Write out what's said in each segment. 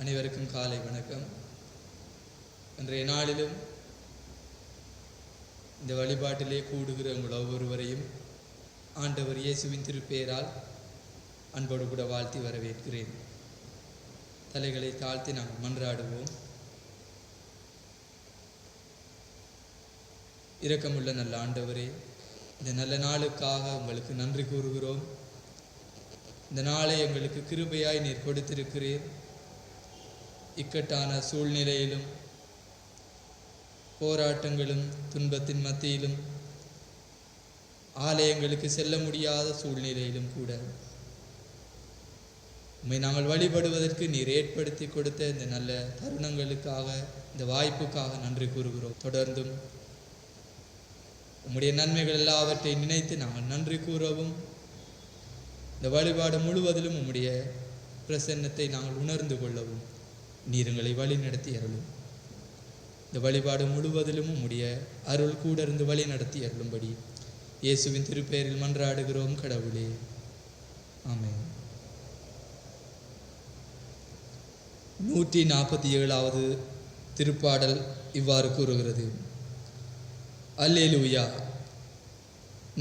அனைவருக்கும் காலை வணக்கம். இன்றைய நாளிலும் இந்த வழிபாட்டிலே கூடுகிற உங்கள் ஒவ்வொருவரையும் ஆண்டவர் இயேசுவின் திருப்பெயரால் அன்போடு கூட வாழ்த்தி வரவேற்கிறேன். தலைகளை தாழ்த்தி நாம் மன்றாடுவோம். இரக்கமுள்ள நல்ல ஆண்டவரே, இந்த நல்ல நாளுக்காக உங்களுக்கு நன்றி கூறுகிறோம். இந்த நாளை எங்களுக்கு கிருபையாய் நீர் கொடுத்திருக்கிறீர். இக்கட்டான சூழ்நிலையிலும் போராட்டங்களும் துன்பத்தின் மத்தியிலும் ஆலயங்களுக்கு செல்ல முடியாத சூழ்நிலையிலும் கூட உம்மை நாங்கள் வழிபடுவதற்கு நீர் ஏற்படுத்தி கொடுத்த இந்த நல்ல தருணங்களுக்காக, இந்த வாய்ப்புக்காக நன்றி கூறுகிறோம். தொடர்ந்தும் உம்முடைய நன்மைகள் எல்லாவற்றையும் நினைத்து நாங்கள் நன்றி கூறவும், இந்த வழிபாடு முழுவதிலும் உம்முடைய பிரசன்னத்தை நாங்கள் உணர்ந்து கொள்ளவும் நீர் எங்களை வழி நடத்தி அருளும். இந்த வழிபாடு முழுவதிலும் உம்முடைய அருள் கூட இருந்து வழி நடத்தி அருளும்படி இயேசுவின் திருப்பெயரில் மன்றாடுகிறோம் கடவுளே, ஆமென். 147வது திருப்பாடல் இவ்வாறு கூறுகிறது: அல்லேலூயா,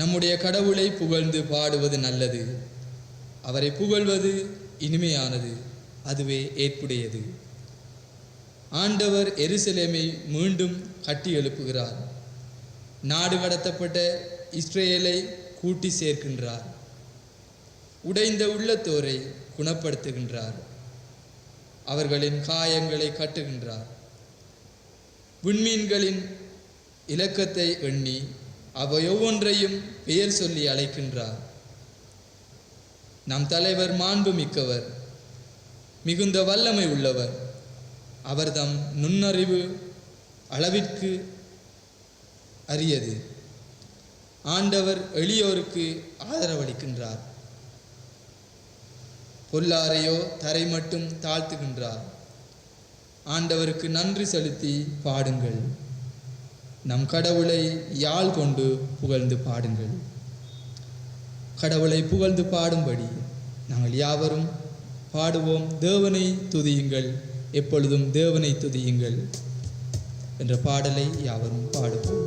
நம்முடைய கடவுளை புகழ்ந்து பாடுவது நல்லது, அவரை புகழ்வது இனிமையானது, அதுவே ஏற்புடையது. ஆண்டவர் எருசலேமை மீண்டும் கட்டி எழுப்புகிறார், நாடு கடத்தப்பட்ட இஸ்ரேலை கூட்டி சேர்க்கின்றார், உடைந்த உள்ளத்தோரை குணப்படுத்துகின்றார், அவர்களின் காயங்களை கட்டுகின்றார். விண்மீன்களின் இலக்கத்தை எண்ணி அவை ஒவ்வொன்றையும் பெயர் சொல்லி அழைக்கின்றார். நம் தலைவர் மாண்பு மிக்கவர், மிகுந்த வல்லமை உள்ளவர், அவர்தம் நுண்ணறிவு அளவிற்கு அரியது. ஆண்டவர் எளியோருக்கு ஆதரவளிக்கின்றார், பொல்லாரையோ தரை மட்டும் தாழ்த்துகின்றார். ஆண்டவருக்கு நன்றி செலுத்தி பாடுங்கள், நம் கடவுளை யாழ் கொண்டு புகழ்ந்து பாடுங்கள். கடவுளை புகழ்ந்து பாடும்படி நாங்கள் யாவரும் பாடுவோம். தேவனை துதியுங்கள், எப்பொழுதும் தேவனை துதியுங்கள் என்ற பாடலை யாவரும் பாடுவோம்.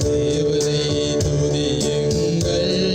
தேவனை துதியுங்கள்,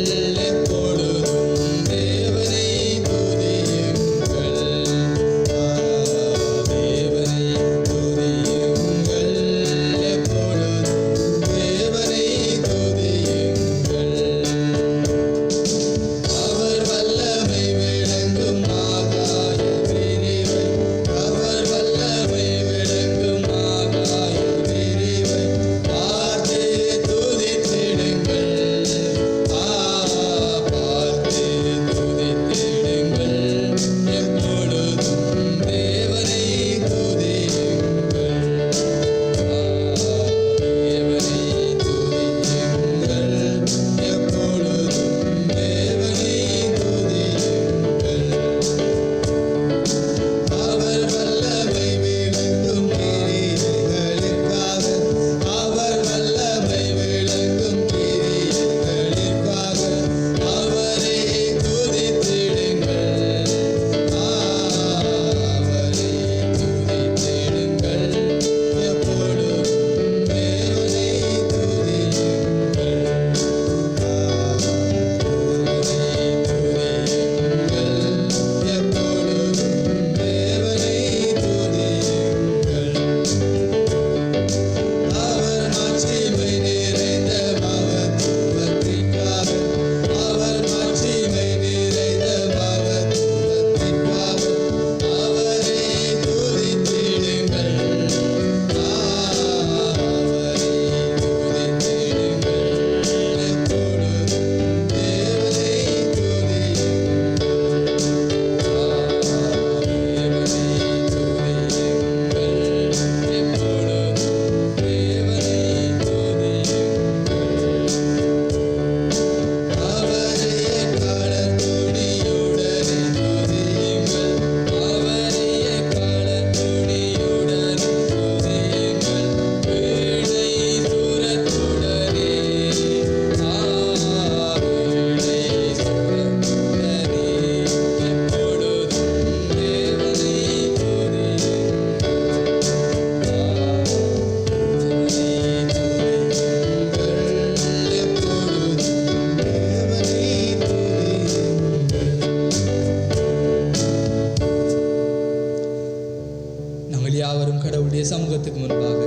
யாவரும் கடவுளுடைய சமூகத்துக்கு முன்பாக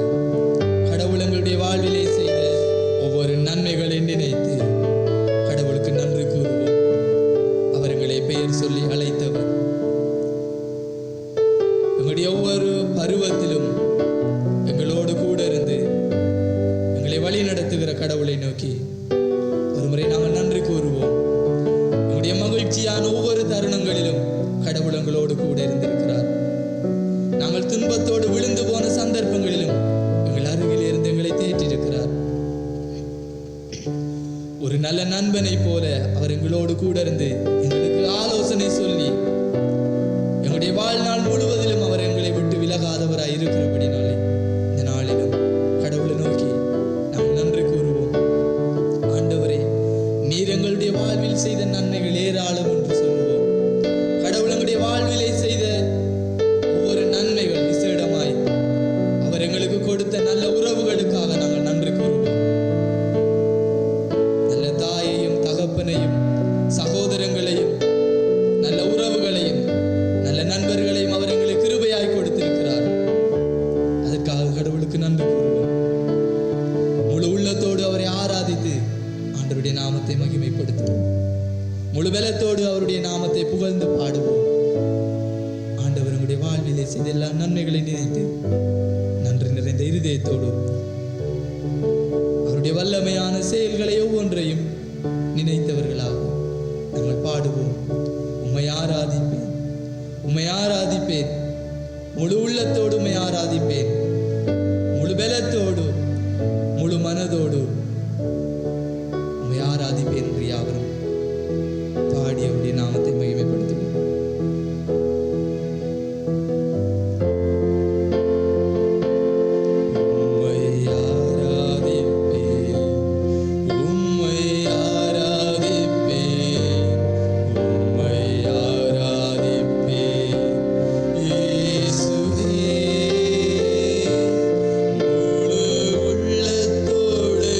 கடவுள் எங்களுடைய வாழ்விலே செய்த ஒவ்வொரு நன்மைகளை நினைத்து கடவுளுக்கு நன்றி கூறுவோம். அவர் எங்களை பெயர் சொல்லி அழைத்தவர். எங்களுடைய ஒவ்வொரு பருவத்திலும் எங்களோடு கூட இருந்து எங்களை வழி நடத்துகிற கடவுளை நோக்கி ஒரு முறை நாங்கள் நன்றி கூறுவோம். எங்களுடைய மகிழ்ச்சியான ஒவ்வொரு தருணங்களிலும் கடவுள் எங்களோடு கூட இருந்திருக்கிறார். நாங்கள் துன்பத்தோடு விழுந்து போன சந்தர்ப்பங்களிலும் எங்கள் அருகில் இருந்து எங்களை தேற்றிருக்கிறார். ஒரு நல்ல நண்பனை போல அவர் எங்களோடு கூட இருந்து எங்களுக்கு ஆலோசனை சொல்லி எங்களுடைய வாழ்நாள் முழுவதிலும் அவர் எங்களை விட்டு விலகாதவராய் இருக்கிறபடினாலே இந்த நாளிலும் கடவுளை நோக்கி நாம் நன்றி கூறுவோம். ஆண்டவரே, நீர் எங்களுடைய வாழ்வில் செய்த நன்மைகள் ஏராளம் என்று சொல்லுவோம். கடவுள் எங்களுடைய வாழ்விலே செய்த ஒவ்வொரு நன்மைகள் விசேடமாய் அவர் எங்களுக்கு கொடுத்த நல்ல உறவுகளுக்காக நாங்கள் நன்றி கூறுவோம். நல்ல தாயையும் தகப்பனையும் சகோதரங்களையும் நல்ல உறவுகளையும் நல்ல நண்பர்களையும் அவர் எங்களுக்கு கிருபையாய் கொடுத்திருக்கிறார். அதற்காக கடவுளுக்கு நன்றி கூறுவோம். முழு உள்ளத்தோடு அவரை ஆராதித்து ஆண்டவருடைய நாமத்தை மகிமைப்படுத்துவோம். முழு பலத்தோடு அவருடைய நாமத்தை புகழ்ந்து பாடுவோம். ஆண்டவர் எங்களுடைய வாழ்விலே செய்த எல்லா நன்மைகளை நினைத்து நன்றி நிறைந்த இருதயத்தோடு அவருடைய வல்லமையான செயல்களை ஒவ்வொன்றையும் நினைத்தவர்களாக நாங்கள் பாடுவோம். உம்மை ஆராதிப்பேன், உம்மை ஆராதிப்பேன், முழு உள்ளத்தோடு உம்மை ஆராதிப்பேன், முழு பலத்தோடு முழு மனதோடு உம்மை ஆராதிப்பேன் என்று யாவரும் பாடி அவருடைய நாமத்தை மகிமைப்படுத்துவோம். உள்ளத்தோடு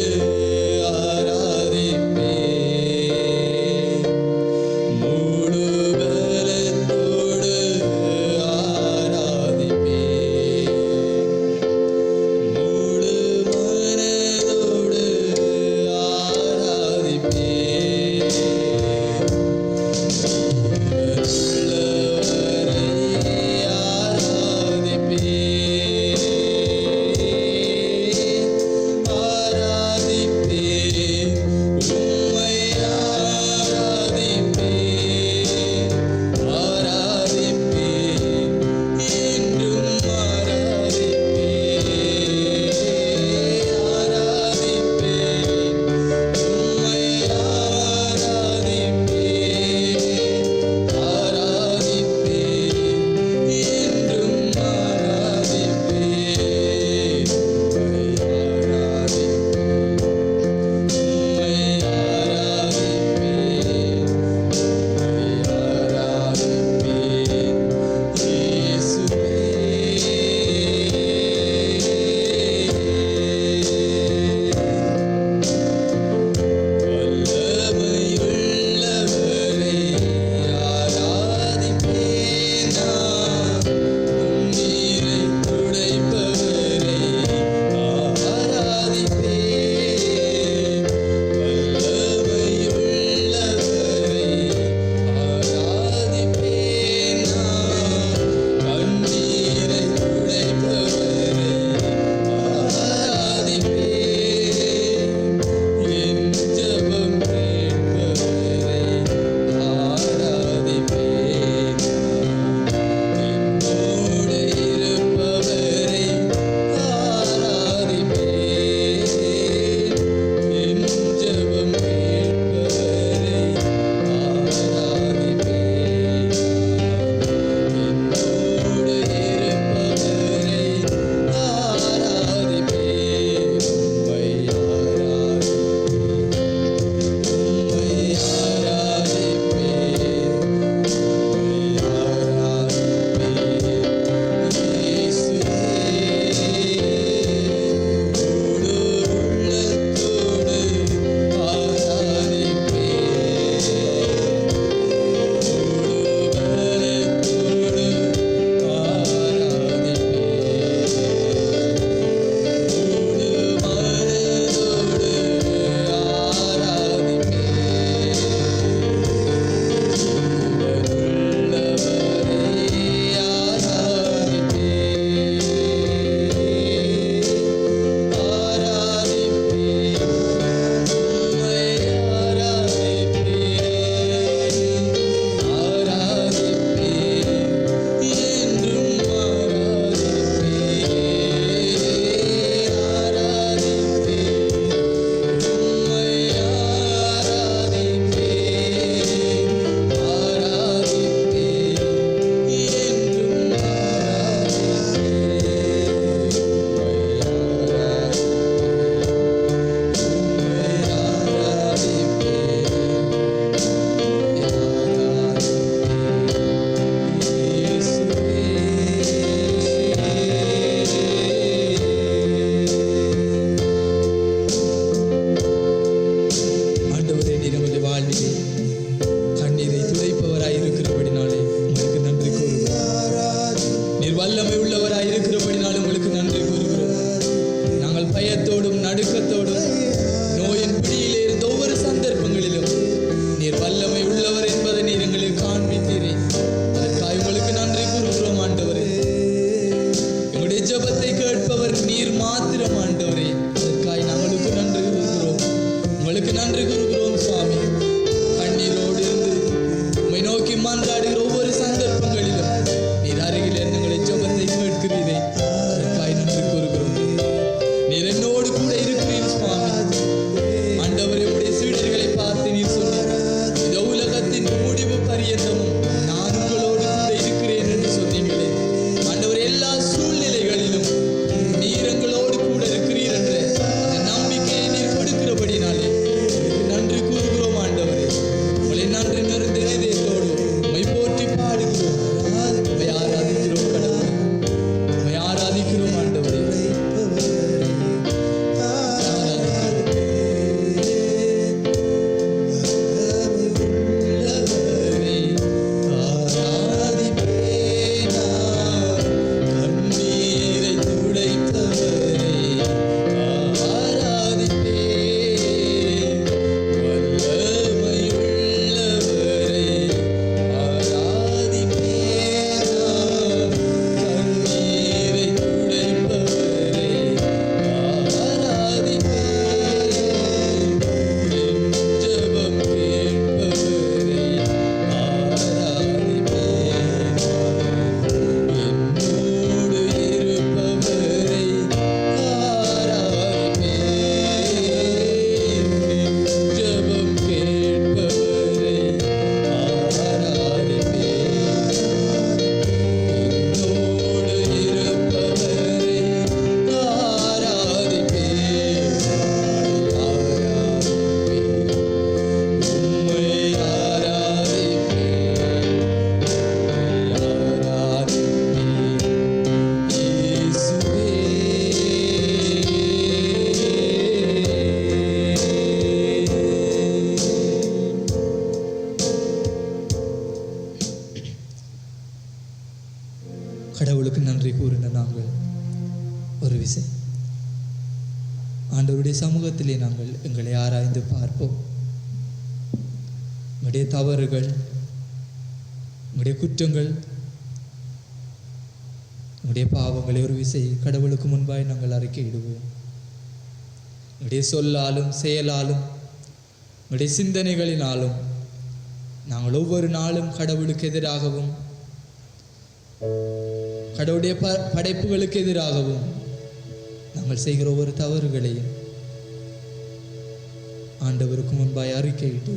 ஜெபத்தை கேட்பவர் நீர் மாத்திரம் ஆண்டவரே. அதற்காய் நாங்களுக்கு நன்றி கூறுகிறோம், உங்களுக்கு நன்றி கூறுகிறோம் சுவாமி. கண்ணீரோடு இருந்து உம்மை நோக்கி மன்றாடுகிற ஒவ்வொரு சந்தர்ப்பங்களிலும் நீர் அருகில் எங்களை ஜெபத்தை கேட்கிறீரே, அதற்காய் நன்றி கூறுகிறோம். நீர் என்னோடு கூட இருக்கிறீர் சுவாமி. ஆண்டவரே, உடைய சீடர்களை பார்த்து நீர் சொன்னீர், இந்த உலகத்தின் முடிவு பரியந்தமும் நான் உங்களோடு கூட இருக்கிறேன் என்று சொன்னீங்களே. ஆண்டவரே, எல்லா சூழ்நிலைகளிலும் நீர் எங்களோடு கூட இருக்கிறீர் என்ற அந்த நம்பிக்கையை நீர் கொடுக்கிறபடினாலே நன்றி கூறுகிறோம் ஆண்டவரே. உங்களை நன்றி நிறைந்த இதயத்தோடு உம்மை போற்றி பாடுகிறோம், உம்மை ஆராதிக்கிறோம் கடவுளே, உம்மை ஆராதிக்கிறோம் ஆண்டவரே. கடவுளுக்கு நன்றி கூறின நாங்கள் ஒரு விசை ஆண்டவருடைய சமூகத்திலே நாங்கள் எங்களை ஆராய்ந்து பார்ப்போம். உங்களுடைய தவறுகள், உங்களுடைய குற்றங்கள், உங்களுடைய பாவங்களை ஒரு விசை கடவுளுக்கு முன்பாய் நாங்கள் அறிக்கையிடுவோம். உங்களுடைய சொல்லாலும் செயலாலும் உங்களுடைய சிந்தனைகளினாலும் நாங்கள் ஒவ்வொரு நாளும் கடவுளுக்கு எதிராகவும் கடவுளுடைய படைப்புகளுக்கு எதிராகவும் நாங்கள் செய்கிற ஒவ்வொரு தவறுகளையும் ஆண்டவருக்கு முன்பாய் அறிக்கையிட்டு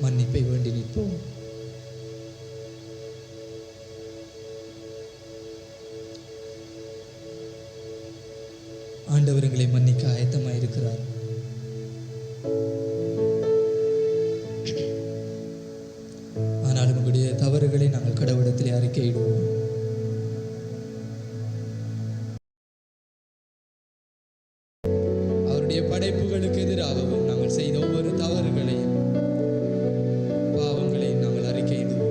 மன்னிப்பை வேண்டி நிற்போம். ஆண்டவர் எங்களை மன்னிக்க ஆயத்தமாயிருக்கிறார். ஆனாலும் உங்களுடைய தவறுகளை நாங்கள் கடவுளிடத்திலே அறிக்கையிடுவோம். படைப்புகளுக்கு எதிராகவும் நாங்கள் செய்த ஒவ்வொரு தவறுகளையும் பாவங்களையும் நாங்கள் அறிக்கையிடுவோம்.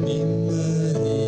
நிம்மதி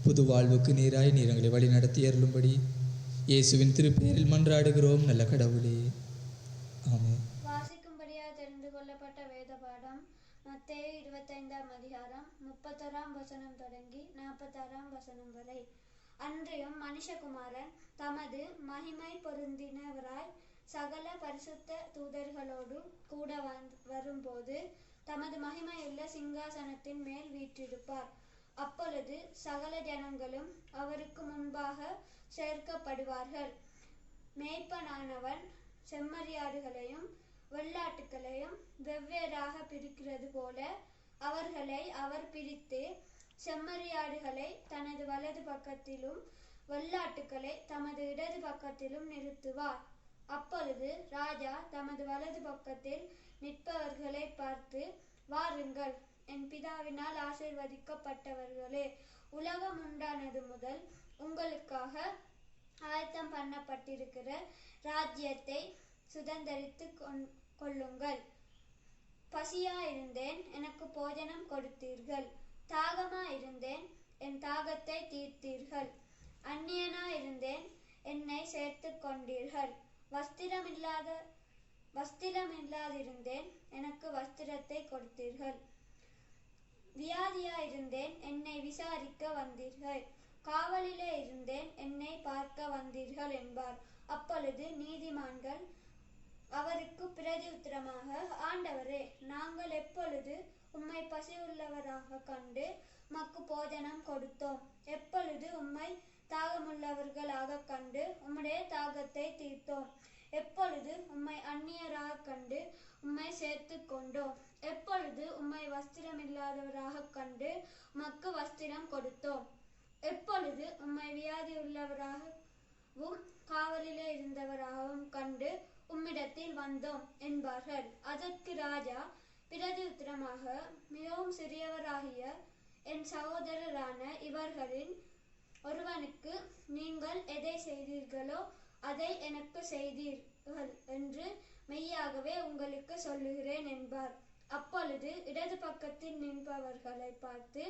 புது வாழ்வுக்கு நீராய் நீர் எங்களை வழி நடத்தி அருளும்படி இயேசுவின் திருப்பெயரில் மன்றாடுகிறோம் நல்ல கடவுளே, ஆமென். வாசிக்கும்படியாக தெரிந்து கொள்ளப்பட்ட வேத பாடம் மத்தேயு 25ஆம் அதிகாரம் 31ஆம் வசனம் தொடங்கி 46ஆம் வசனம் வரை. அன்றியும் மனுஷகுமாரன் தமது மகிமை பொருந்தினவராய் சகல பரிசுத்த தூதர்களோடு கூட வரும்போது தமது மகிமையுள்ள சிங்காசனத்தின் மேல் வீற்றிருப்பார். அப்பொழுது சகல ஜனங்களும் அவருக்கு முன்பாக சேர்க்கப்படுவார்கள். மேய்ப்பனானவன் செம்மறியாடுகளையும் வெள்ளாட்டுக்களையும் வெவ்வேறாக பிரிக்கிறது போல அவர்களை அவர் பிரித்து செம்மறியாடுகளை தனது வலது பக்கத்திலும் வெள்ளாட்டுக்களை தமது இடது பக்கத்திலும் நிறுத்துவார். அப்பொழுது ராஜா தமது வலது பக்கத்தில் நிற்பவர்களை பார்த்து, வாருங்கள், என் பிதாவினால் ஆசீர்வதிக்கப்பட்டவர்களே, உலகம் உண்டானது முதல் உங்களுக்காக ஆயத்தம் பண்ணப்பட்டிருக்கிற ராஜ்யத்தை சுதந்தரித்து கொள்ளுங்கள். பசியாயிருந்தேன், எனக்கு போஜனம் கொடுத்தீர்கள். தாகமாயிருந்தேன், என் தாகத்தை தீர்த்தீர்கள். அந்நியனாயிருந்தேன், என்னை சேர்த்து கொண்டீர்கள். வஸ்திரமில்லாதிருந்தேன், எனக்கு வஸ்திரத்தை கொடுத்தீர்கள். வியாதியாயிருந்தேன், என்னை விசாரிக்க வந்தீர்கள். காவலிலே இருந்தேன், என்னை பார்க்க வந்தீர்கள் என்பார். அப்பொழுது நீதிமான்கள் அவருக்கு பிரதியுத்தரமாக, ஆண்டவரே, நாங்கள் எப்பொழுது உம்மை பசியுள்ளவராக கண்டு உமக்கு போஜனம் கொடுத்தோம்? எப்பொழுது உம்மை தாகமுள்ளவர்களாக கண்டு உம்முடைய தாகத்தை தீர்த்தோம்? எப்பொழுது உம்மை அந்நியராக கண்டு உம்மை சேர்த்து கொண்டோம்? எப்பொழுது உம்மை வஸ்திரமில்லாதவராக கண்டு உமக்கு வஸ்திரம் கொடுத்தோம்? எப்பொழுது உம்மை வியாதியுள்ளவராகவும் காவலிலே இருந்தவராகவும் கண்டு உம்மிடத்தில் வந்தோம் என்பார்கள். அதற்கு ராஜா பிரதியுத்தரமாக, மிகவும் சிறியவராகிய என் சகோதரரான இவர்களின் ஒருவனுக்கு நீங்கள் எதை செய்தீர்களோ அதை எனக்கு செய்தீர்கள் என்று மெய்யாகவே உங்களுக்கு சொல்லுகிறேன் என்பார். அப்பொழுது இடது பக்கத்தில் நிற்பவர்களை பார்த்து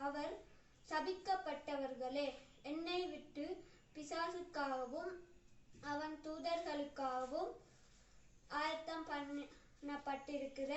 அவர் சபிக்கப்பட்டவர்களே, என்னை விட்டு பிசாசுக்காகவும் அவன் தூதர்களுக்காகவும் ஆயத்தம் பண்ணப்பட்டிருக்கிற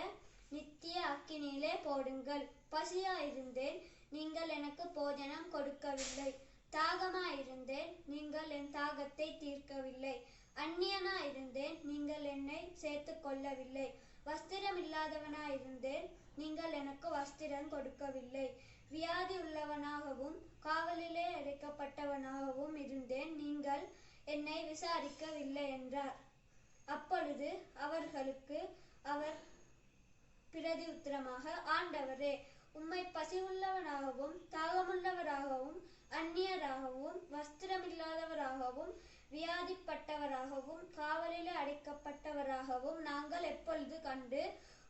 நித்திய அக்கினியிலே போடுங்கள். பசியாயிருந்தேன், நீங்கள் எனக்கு போஜனம் கொடுக்கவில்லை. தாகமாயிருந்தேன், நீங்கள் என் தாகத்தை தீர்க்கவில்லை. அந்நியனாயிருந்தேன், நீங்கள் என்னை சேர்த்து கொள்ளவில்லை. வஸ்திரமில்லாதவனாயிருந்தேன், நீங்கள் எனக்கு வஸ்திரம் கொடுக்கவில்லை. வியாதி உள்ளவனாகவும் காவலிலே அடைக்கப்பட்டவனாகவும் இருந்தேன், நீங்கள் என்னை விசாரிக்கவில்லை என்றார். அப்பொழுது அவர்களுக்கு அவர் பிரதியுத்தரமாக, ஆண்டவரே, உம்மை பசியுள்ளவனாகவும் தாகமுள்ளவராகவும் அந்நியராகவும் வஸ்திரமில்லாதவராகவும் வியாதிப்பட்டவராகவும் காவலிலே அடைக்கப்பட்டவராகவும் நாங்கள் எப்பொழுது கண்டு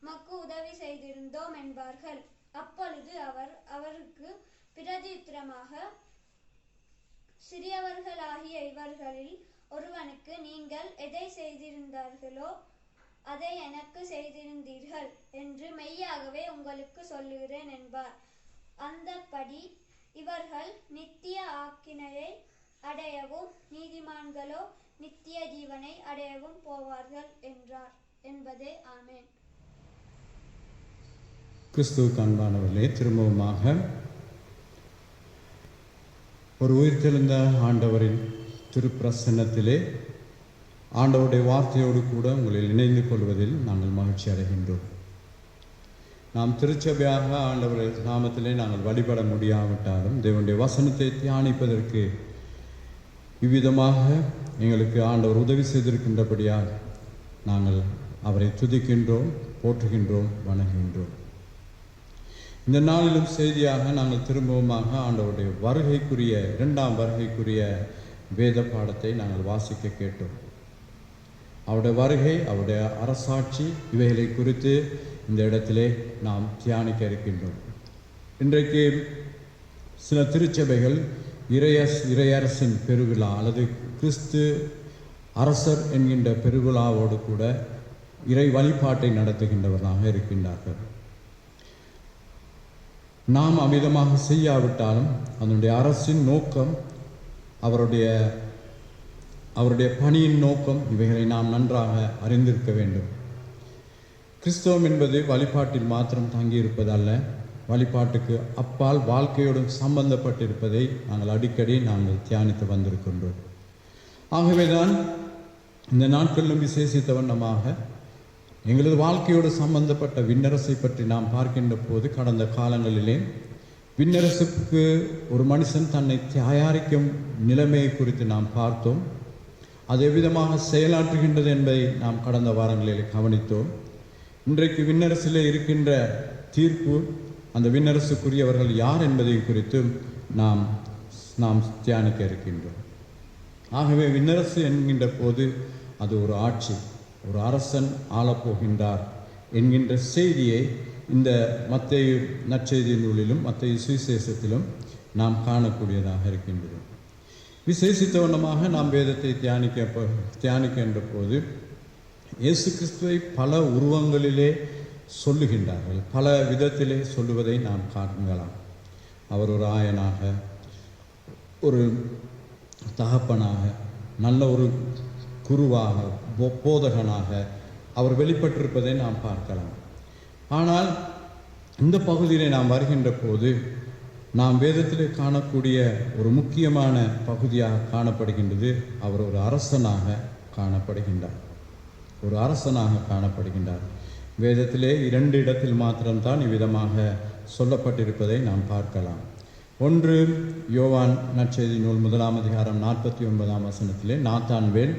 உமக்கு உதவி செய்திருந்தோம் என்பார்கள். அப்பொழுது அவர் அவருக்கு பிரதியுத்தரமாக, சிறியவர்களாகிய இவர்களில் ஒருவனுக்கு நீங்கள் எதை செய்திருந்தார்களோ அதை எனக்கு செய்திருந்தீர்கள் என்று மெய்யாகவே உங்களுக்கு சொல்லுகிறேன் என்பார். அந்தப்படி இவர்கள் நித்திய ஆக்கினையை அடையவும் நீதிமான்களோ நித்திய ஜீவனை அடையவும் போவார்கள் என்றார் என்பதே. ஆமென். கிறிஸ்துவுக்கு அன்பானவர்களே, திரும்பவுமாக ஒரு உயிர்த்தெழுந்த ஆண்டவரின் திருப்பிரசன்னத்திலே ஆண்டவருடைய வார்த்தையோடு கூட உங்களில் இணைந்து கொள்வதில் நாங்கள் மகிழ்ச்சி அடைகின்றோம். நாம் திருச்சபையாக ஆண்டவருடைய நாமத்திலே நாங்கள் வழிபட முடியாவிட்டாலும் தேவனுடைய வசனத்தை தியானிப்பதற்கு இவ்விதமாக எங்களுக்கு ஆண்டவர் உதவி செய்திருக்கின்றபடியால் நாங்கள் அவரை துதிக்கின்றோம், போற்றுகின்றோம், வணங்குகின்றோம். இந்த நாளிலும் செய்தியாக நாங்கள் திரும்பவுமாக ஆண்டவருடைய வருகைக்குரிய இரண்டாம் வருகைக்குரிய வேத பாடத்தை நாங்கள் வாசிக்க கேட்டோம். அவருடைய வருகை, அவருடைய அரசாட்சி, இவைகளை குறித்து இந்த இடத்திலே நாம் தியானிக்க இருக்கின்றோம். இன்றைக்கு சில திருச்சபைகள் இறையரசின் பெருவிழா அல்லது கிறிஸ்து அரசர் என்கின்ற பெருவிழாவோடு கூட இறை வழிபாட்டை நடத்துகின்றவர்களாக இருக்கின்றார்கள். நாம் அமிதமாக செய்யாவிட்டாலும் அதனுடைய அரசின் நோக்கம், அவருடைய பணியின் நோக்கம், இவைகளை நாம் நன்றாக அறிந்திருக்க வேண்டும். கிறிஸ்தவம் என்பது வழிபாட்டில் மாத்திரம் தங்கியிருப்பதல்ல, வழிபாட்டுக்கு அப்பால் வாழ்க்கையோடு சம்பந்தப்பட்டிருப்பதை அடிக்கடி நாங்கள் தியானித்து வந்திருக்கின்றோம். ஆகவேதான் இந்த நாட்களிலும் விசேஷித்த வண்ணமாக எங்களது வாழ்க்கையோடு சம்பந்தப்பட்ட விண்ணரசை பற்றி நாம் பார்க்கின்ற போது, கடந்த காலங்களிலே விண்ணரசுக்கு ஒரு மனுஷன் தன்னை தயாரிக்கும் நிலைமையை குறித்து நாம் பார்த்தோம். அது எவ்விதமாக செயலாற்றுகின்றது என்பதை நாம் கடந்த வாரங்களில் கவனித்தோம். இன்றைக்கு விண்ணரசிலே இருக்கின்ற தீர்ப்பு, அந்த விண்ணரசுக்குரியவர்கள் யார் என்பதை குறித்து நாம் தியானிக்க இருக்கின்றோம். ஆகவே விண்ணரசு என்கின்ற போது அது ஒரு ஆட்சி, ஒரு அரசன் ஆளப்போகின்றார் என்கின்ற செய்தியை இந்த மத்தேயு நற்செய்தி நூலிலும் மத்தேயு சுவிசேஷத்திலும் நாம் காணக்கூடியதாக இருக்கின்றது. விசேஷித்த வண்ணமாக நாம் வேதத்தை தியானிக்கின்ற போது இயேசு கிறிஸ்துவை பல உருவங்களிலே சொல்லுகின்றார்கள், பல விதத்திலே சொல்லுவதை நாம் காண்கலாம். அவர் ஒரு ஆயனாக, ஒரு தகப்பனாக, நல்ல ஒரு குருவாக, போதகனாக அவர் வெளிப்பட்டிருப்பதை நாம் பார்க்கலாம். ஆனால் இந்த பகுதியிலே நாம் வருகின்ற போது நாம் வேதத்திலே காணக்கூடிய ஒரு முக்கியமான பகுதியாக காணப்படுகின்றது, அவர் ஒரு அரசனாக காணப்படுகின்றார். ஒரு அரசனாக காணப்படுகின்றார். வேதத்திலே 2 இடத்தில் மாத்திரம்தான் இவ்விதமாக சொல்லப்பட்டிருப்பதை நாம் பார்க்கலாம். ஒன்று, யோவான் நற்செய்தி நூல் 1 அதிகாரம் 49 வசனத்திலே, நாத்தான்வேல்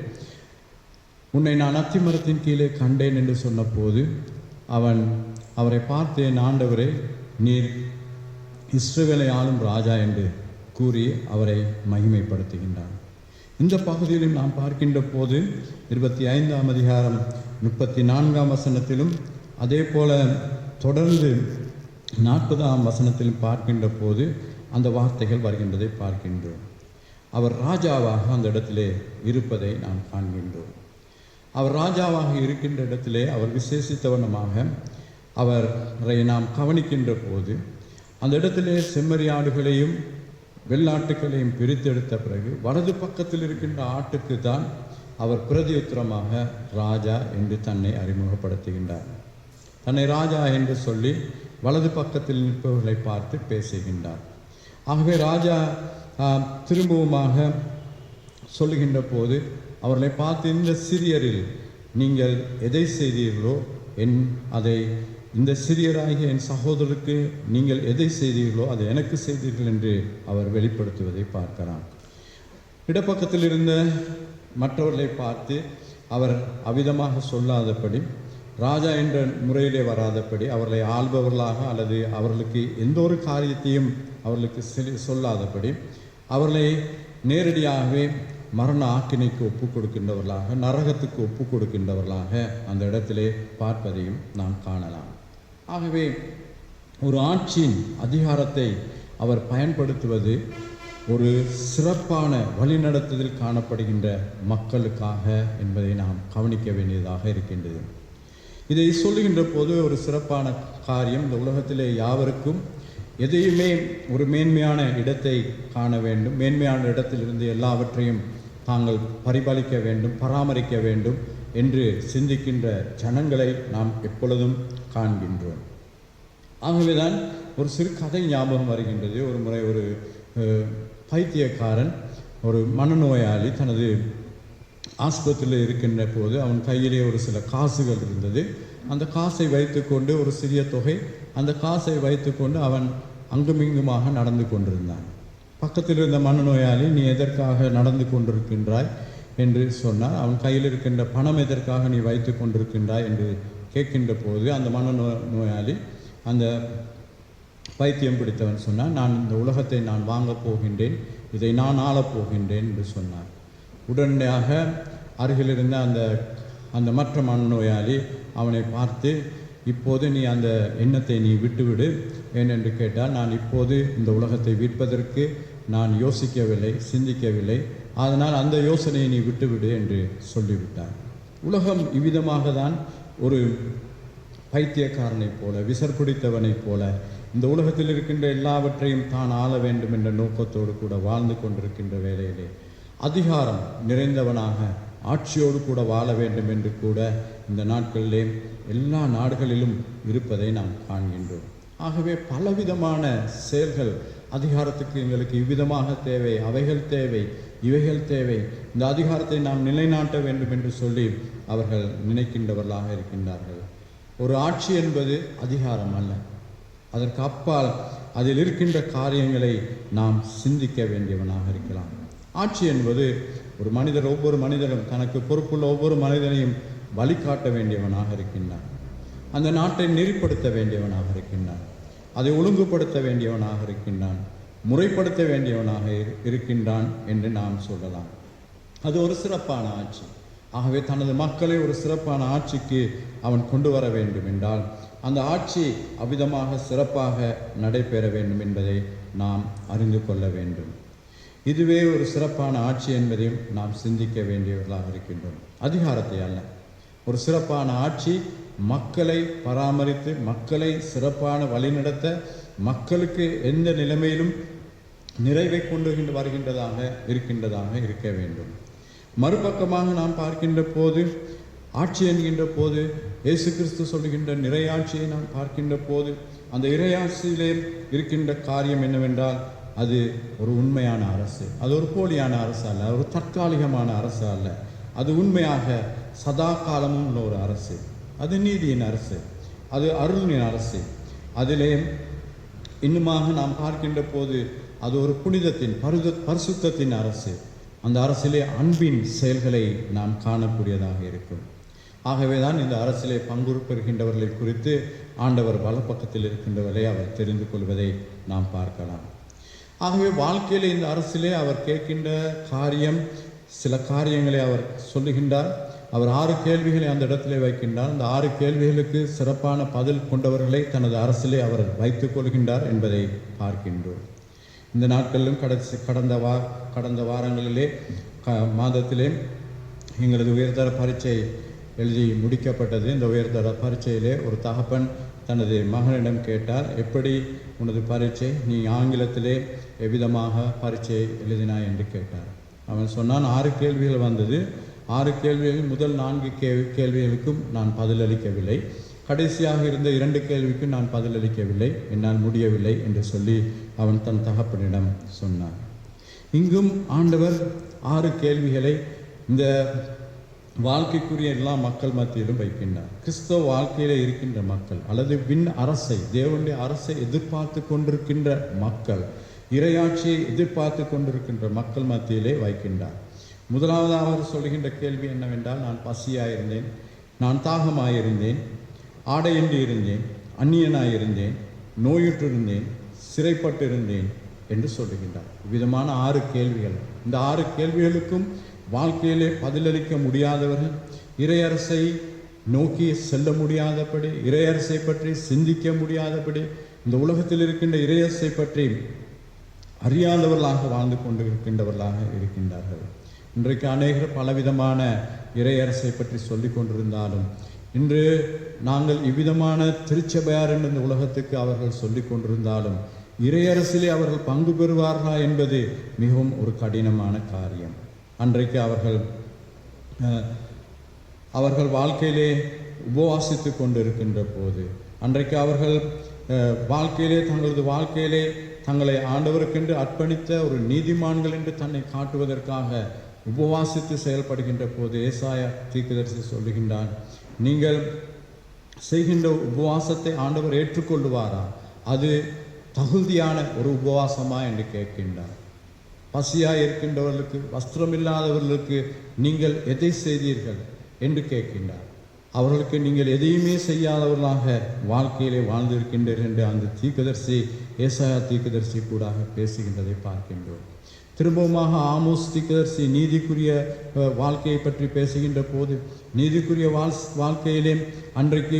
உன்னை நான் அத்திமரத்தின் கீழே கண்டேன் என்று சொன்னபோது அவரை பார்த்து, என் ஆண்டவரே, நீர் இஸ்ரவேலை ஆளும் ராஜா என்று கூறி அவரை மகிமைப்படுத்துகின்றார். இந்த பகுதியிலும் நாம் பார்க்கின்ற போது 25 அதிகாரம் 34 வசனத்திலும் அதே போல தொடர்ந்து 40 வசனத்திலும் பார்க்கின்ற போது அந்த வார்த்தைகள் வருகின்றதை பார்க்கின்றோம். அவர் ராஜாவாக அந்த இடத்திலே இருப்பதை நாம் காண்கின்றோம். அவர் ராஜாவாக இருக்கின்ற இடத்திலே அவர் விசேஷித்தவனமாக அவரை நாம் கவனிக்கின்ற போது அந்த இடத்திலே செம்மறியாடுகளையும் வெள்ளாட்டுக்களையும் பிரித்தெடுத்த பிறகு வலது பக்கத்தில் இருக்கின்ற ஆட்டுக்கு தான் அவர் பிரதியுத்தரமாக ராஜா என்று தன்னை அறிமுகப்படுத்துகின்றார். தன்னை ராஜா என்று சொல்லி வலது பக்கத்தில் நிற்பவர்களை பார்த்து பேசுகின்றார். ஆகவே ராஜா திரும்பவுமாக சொல்லுகின்ற போது அவர்களை பார்த்து, இந்த சிறியரில் நீங்கள் எதை செய்தீர்களோ இந்த சிறியராகிய என் சகோதரருக்கு நீங்கள் எதை செய்தீர்களோ அதை எனக்கு செய்தீர்கள் என்று அவர் வெளிப்படுத்துவதை பார்க்கிறார். இடப்பக்கத்தில் இருந்த மற்றவர்களை பார்த்து அவர் அவ்விதமாக சொல்லாதபடி, ராஜா என்ற முறையிலே வராதபடி, அவர்களை ஆள்பவர்களாக அல்லது அவர்களுக்கு எந்த ஒரு காரியத்தையும் அவர்களுக்கு சொல்லாதபடி, அவர்களை நேரடியாகவே மரண ஆக்கினைக்கு ஒப்பு கொடுக்கின்றவர்களாக, நரகத்துக்கு ஒப்பு கொடுக்கின்றவர்களாக அந்த இடத்திலே பார்ப்பதையும் நாம் காணலாம். ஆகவே ஒரு ஆட்சியின் அதிகாரத்தை அவர் பயன்படுத்துவது ஒரு சிறப்பான வழிநடத்துதல் காணப்படுகின்ற மக்களுக்காக என்பதை நாம் கவனிக்க வேண்டியதாக இருக்கின்றது. இதை சொல்லுகின்ற போது ஒரு சிறப்பான காரியம், இந்த உலகத்திலே யாவருக்கும் எதையுமே ஒரு மேன்மையான இடத்தை காண வேண்டும், மேன்மையான இடத்திலிருந்து எல்லாவற்றையும் தாங்கள் பரிபாலிக்க வேண்டும், பராமரிக்க வேண்டும் என்று சிந்திக்கின்ற ஜனங்களை நாம் எப்பொழுதும் காண்கின்றோம். ஆகவேதான் ஒரு சிறு கதை ஞாபகம் வருகின்றது. ஒரு முறை ஒரு பைத்தியக்காரன், ஒரு மனநோயாளி தனது ஆஸ்பத்திரியில் இருக்கின்ற போது அவன் கையிலே ஒரு சில காசுகள் இருந்தது. அந்த காசை வைத்துக்கொண்டு, ஒரு சிறிய தொகை, அந்த காசை வைத்துக்கொண்டு அவன் அங்குமிங்குமாக நடந்து கொண்டிருந்தான். பக்கத்தில் இருந்த மனநோயாளி, நீ எதற்காக நடந்து கொண்டிருக்கின்றாய் என்று சொன்னார். அவன் கையில் இருக்கின்ற பணம் எதற்காக நீ வைத்து கொண்டிருக்கின்றாய் என்று கேட்கின்ற போது அந்த மனநோயாளி, அந்த பைத்தியம் பிடித்தவன் சொன்னான், நான் இந்த உலகத்தை நான் வாங்கப் போகின்றேன், இதை நான் ஆளப் போகின்றேன் என்று சொன்னார். உடனடியாக அருகில் இருந்த அந்த மற்ற மனநோயாளி அவனை பார்த்து, இப்போது நீ அந்த எண்ணத்தை நீ விட்டுவிடு ஏனென்று கேட்டால், நான் இப்போது இந்த உலகத்தை விற்பதற்கு நான் யோசிக்கவில்லை, சிந்திக்கவில்லை, அதனால் அந்த யோசனையை நீ விட்டுவிடு என்று சொல்லிவிட்டார். உலகம் இவ்விதமாக தான் ஒரு பைத்தியக்காரனைப் போல, விசர் பிடித்தவனைப் போல இந்த உலகத்தில் இருக்கின்ற எல்லாவற்றையும் தான் ஆள வேண்டும் என்ற நோக்கத்தோடு கூட வாழ்ந்து கொண்டிருக்கின்ற வேளையிலே அதிகாரம் நிறைந்தவனாக ஆட்சியோடு கூட வாழ வேண்டும் என்று கூட இந்த நாட்களிலே எல்லா நாடுகளிலும் இருப்பதை நாம் காண்கின்றோம். ஆகவே பலவிதமான செயல்கள் அதிகாரத்துக்கு எங்களுக்கு இவ்விதமாக தேவை, அவைகள் தேவை, இவைகள் தேவை, இந்த அதிகாரத்தை நாம் நிலைநாட்ட வேண்டும் என்று சொல்லி அவர்கள் நினைக்கின்றவர்களாக இருக்கின்றார்கள். ஒரு ஆட்சி என்பது அதிகாரம் அல்ல. அதற்கு அப்பால் அதில் இருக்கின்ற காரியங்களை நாம் சிந்திக்க வேண்டியவனாக இருக்கலாம். ஆட்சி என்பது ஒரு மனிதர், ஒவ்வொரு மனிதரும் தனக்கு பொறுப்புள்ள ஒவ்வொரு மனிதனையும் வழிகாட்ட வேண்டியவனாக இருக்கின்றான். அந்த நாட்டை நெறிப்படுத்த வேண்டியவனாக இருக்கின்றான். அதை ஒழுங்குபடுத்த வேண்டியவனாக இருக்கின்றான். முறைப்படுத்த வேண்டியவனாக இருக்கின்றான் என்று நாம் சொல்லலாம். அது ஒரு சிறப்பான ஆட்சி. ஆகவே தனது மக்களை ஒரு சிறப்பான ஆட்சிக்கு அவன் கொண்டு வர வேண்டும் என்றால் அந்த ஆட்சி அவ்விதமாக சிறப்பாக நடைபெற வேண்டும் என்பதை நாம் அறிந்து கொள்ள வேண்டும். இதுவே ஒரு சிறப்பான ஆட்சி என்பதையும் நாம் சிந்திக்க வேண்டியவர்களாக இருக்கின்றோம். அதிகாரத்தை அல்ல, ஒரு சிறப்பான ஆட்சி மக்களை பராமரித்து மக்களை சிறப்பான வழிநடத்த மக்களுக்கு எந்த நிலைமையிலும் நிறைவை கொண்டு வருகின்றதாக இருக்க வேண்டும். மறுபக்கமாக நாம் பார்க்கின்ற போது, ஆட்சி என்கின்ற போது இயேசு கிறிஸ்து சொல்கின்ற நிறையாட்சியை நாம் பார்க்கின்ற போது அந்த இறையாட்சியிலே இருக்கின்ற காரியம் என்னவென்றால் அது ஒரு உண்மையான அரசு. அது ஒரு போலியான அரசு அல்ல, ஒரு தற்காலிகமான அரசு அல்ல. அது உண்மையாக சதா காலமும் உள்ள ஒரு அரசு. அது நீதியின் அரசு, அது அருளின் அரசு. அதிலே இன்னுமாக நாம் பார்க்கின்ற போது அது ஒரு புனிதத்தின் பரிசுத்தத்தின் அரசு. அந்த அரசிலே அன்பின் செயல்களை நாம் காணக்கூடியதாக இருக்கும். ஆகவே தான் இந்த அரசிலே பங்கு பெறுகின்றவர்களை குறித்து ஆண்டவர் வலப்பக்கத்தில் இருக்கின்றவரை அவர் தெரிந்து கொள்வதை நாம் பார்க்கலாம். ஆகவே வாழ்க்கையில் இந்த அரசிலே அவர் கேட்கின்ற காரியம், சில காரியங்களை அவர் சொல்லுகின்றார். அவர் 6 கேள்விகளை அந்த இடத்திலே வைக்கின்றார். அந்த 6 கேள்விகளுக்கு சிறப்பான பதில் கொண்டவர்களை தனது அரசிலே அவர் வைத்துக் கொள்கின்றார் என்பதை பார்க்கின்றோம். இந்த நாட்களிலும் கடந்த வாரங்களிலே மாதத்திலே எங்களது உயர்தர பரீட்சை எழுதி முடிக்கப்பட்டது. இந்த உயர்தர பரீட்சையிலே ஒரு தகப்பன் தனது மகனிடம் கேட்டார், எப்படி உனது பரீட்சை, நீ ஆங்கிலத்திலே எவ்விதமாக பரீட்சை எழுதினாய் என்று கேட்டார். அவன் சொன்னான், 6 கேள்விகள் வந்தது. 6 கேள்விகள் முதல் 4 கேள்விகளுக்கும் நான் பதிலளிக்கவில்லை. கடைசியாக இருந்த 2 கேள்விக்கு நான் பதிலளிக்கவில்லை, என்னால் முடியவில்லை என்று சொல்லி அவன் தன் தகப்பனிடம் சொன்னான். இங்கும் ஆண்டவர் 6 கேள்விகளை இந்த வாழ்க்கைக்குரிய எல்லா மக்கள் மத்தியிலும் வைக்கின்றார். கிறிஸ்தவ வாழ்க்கையில இருக்கின்ற மக்கள் அல்லது விண் அரசை, தேவனுடைய அரசை எதிர்பார்த்து கொண்டிருக்கின்ற மக்கள், இறையாட்சியை எதிர்பார்த்து கொண்டிருக்கின்ற மக்கள் மத்தியிலே வைக்கின்றார். முதலாவதாக அவர் சொல்கின்ற கேள்வி என்னவென்றால், நான் பசியாயிருந்தேன், நான் தாகமாயிருந்தேன், ஆடையின்றி இருந்தேன், அந்நியனாயிருந்தேன், நோயுற்றிருந்தேன், சிறைப்பட்டிருந்தேன் என்று சொல்லுகின்றார். விதமான 6 கேள்விகள். இந்த 6 கேள்விகளுக்கும் வாழ்க்கையிலே பதிலளிக்க முடியாதவர்கள், இறையரசை நோக்கி செல்ல முடியாதபடி, இறையரசை பற்றி சிந்திக்க முடியாதபடி, இந்த உலகத்தில் இருக்கின்ற இறையரசை பற்றி அறியாதவர்களாக வாழ்ந்து கொண்டு இருக்கின்றவர்களாக இருக்கின்றார்கள். இன்றைக்கு அநேகர் பலவிதமான இறையரசை பற்றி சொல்லி கொண்டிருந்தாலும், இன்று நாங்கள் இவ்விதமான திருச்சபையார் என்ற இந்த உலகத்துக்கு அவர்கள் சொல்லி கொண்டிருந்தாலும் இறையரசிலே அவர்கள் பங்கு பெறுவார்களா என்பது மிகவும் ஒரு கடினமான காரியம். அன்றைக்கு அவர்கள் வாழ்க்கையிலே உபவாசித்து கொண்டிருக்கின்ற போது, அன்றைக்கு அவர்கள் வாழ்க்கையிலே தங்களது வாழ்க்கையிலே தங்களை ஆண்டவருக்கென்று அர்ப்பணித்த ஒரு நீதிமான்கள் என்று தன்னை காட்டுவதற்காக உபவாசித்து செயல்படுகின்ற போது ஏசாயா தீர்க்கதரிசி சொல்லுகின்றான், நீங்கள் செய்கின்ற உபவாசத்தை ஆண்டவர் ஏற்றுக்கொள்ளுவாரா? அது தகுதியான ஒரு உபவாசமா என்று கேட்கின்றார். பசியாய் இருக்கின்றவர்களுக்கு, வஸ்திரமில்லாதவர்களுக்கு நீங்கள் எதை செய்தீர்கள் என்று கேட்கின்றார். அவர்களுக்கு நீங்கள் எதையுமே செய்யாதவர்களாக வாழ்க்கையிலே வாழ்ந்திருக்கின்றீர்கள் என்று அந்த தீர்க்கதரிசி, ஏசாயா தீர்க்கதரிசி கூட பேசுகின்றதை பார்க்கின்றோம். திரும்பவுமாக ஆமோஸ் தீர்க்கதரிசி நீதிக்குரிய வாழ்க்கையை பற்றி பேசுகின்ற போது, நீதிக்குரிய வாழ்க்கையிலே அன்றைக்கு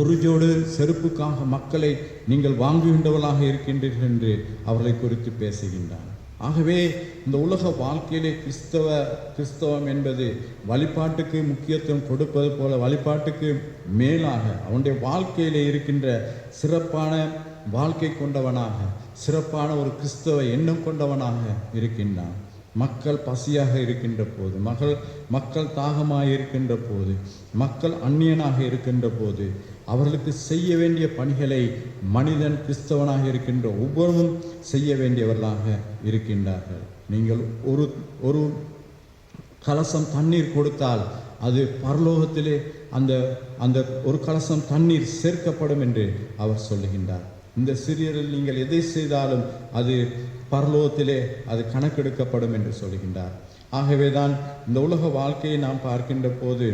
ஒரு ஜோடு செருப்புக்காக மக்களை நீங்கள் வாங்குகின்றவர்களாக இருக்கின்றீர்கள் என்று அவர்களை குறித்து பேசுகின்றார். ஆகவே இந்த உலக வாழ்க்கையிலே கிறிஸ்தவம் என்பது வழிபாட்டுக்கு முக்கியத்துவம் கொடுப்பது போல, வழிபாட்டுக்கு மேலாக அவனுடைய வாழ்க்கையிலே இருக்கின்ற சிறப்பான வாழ்க்கை கொண்டவனாக, சிறப்பான ஒரு கிறிஸ்தவ எண்ணம் கொண்டவனாக இருக்கின்றான். மக்கள் பசியாக இருக்கின்ற போது, மக்கள் தாகமாக இருக்கின்ற போது, மக்கள் அந்நியனாக இருக்கின்ற போது அவர்களுக்கு செய்ய வேண்டிய பணிகளை மனிதன் கிறிஸ்தவனாக இருக்கின்ற ஒவ்வொருவரும் செய்ய வேண்டியவர்களாக இருக்கின்றார்கள். நீங்கள் ஒரு கலசம் தண்ணீர் கொடுத்தால் அது பரலோகத்திலே அந்த ஒரு கலசம் தண்ணீர் சேர்க்கப்படும் என்று அவர் சொல்லுகின்றார். இந்த சிறியரில் நீங்கள் எதை செய்தாலும் அது பரலோகத்திலே அது கணக்கெடுக்கப்படும் என்று சொல்கின்றார். ஆகவேதான் இந்த உலக வாழ்க்கையை நாம் பார்க்கின்ற போது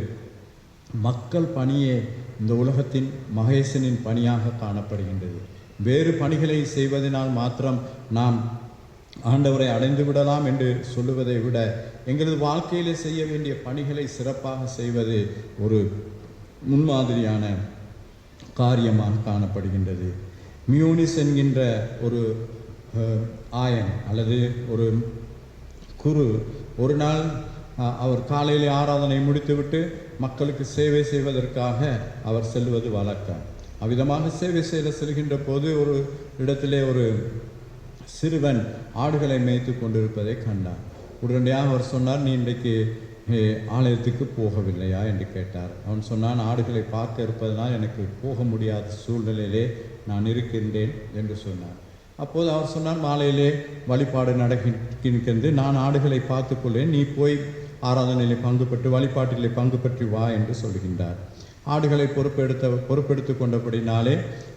மக்கள் பணியே இந்த உலகத்தின் மகேசனின் பணியாக காணப்படுகின்றது. வேறு பணிகளை செய்வதனால் மாத்திரம் நாம் ஆண்டவரை அடைந்து விடலாம் என்று சொல்லுவதை விட எங்களது வாழ்க்கையிலே செய்ய வேண்டிய பணிகளை சிறப்பாக செய்வது ஒரு முன்மாதிரியான காரியமாக காணப்படுகின்றது. மியோனிஸ் என்கின்ற ஒரு ஆயன் அல்லது ஒரு குரு ஒரு நாள் அவர் காலையிலே ஆராதனை முடித்துவிட்டு மக்களுக்கு சேவை செய்வதற்காக அவர் செல்வது வழக்கம். அவ்விதமாக சேவை செய்ய செல்கின்ற போது ஒரு இடத்திலே ஒரு சிறுவன் ஆடுகளை மேய்த்து கொண்டிருப்பதை கண்டார். உடனடியாக அவர் சொன்னார், நீ இன்றைக்கு ஆலயத்துக்கு போகவில்லையா என்று கேட்டார். அவன் சொன்னான், ஆடுகளை பார்க்க இருப்பதனால் எனக்கு போக முடியாத சூழ்நிலையிலே நான் இருக்கின்றேன் என்று சொன்னார். அப்போது அவர் சொன்னார், மாலையிலே வழிபாடு நடக்கின்றது, நான் ஆடுகளை பார்த்து கொள்ளேன், நீ போய் ஆராதனையிலே பங்கு பெற்று வழிபாட்டிலே பங்கு பெற்று வா என்று சொல்கின்றார். ஆடுகளை பொறுப்பெடுத்து கொண்டபடினாலே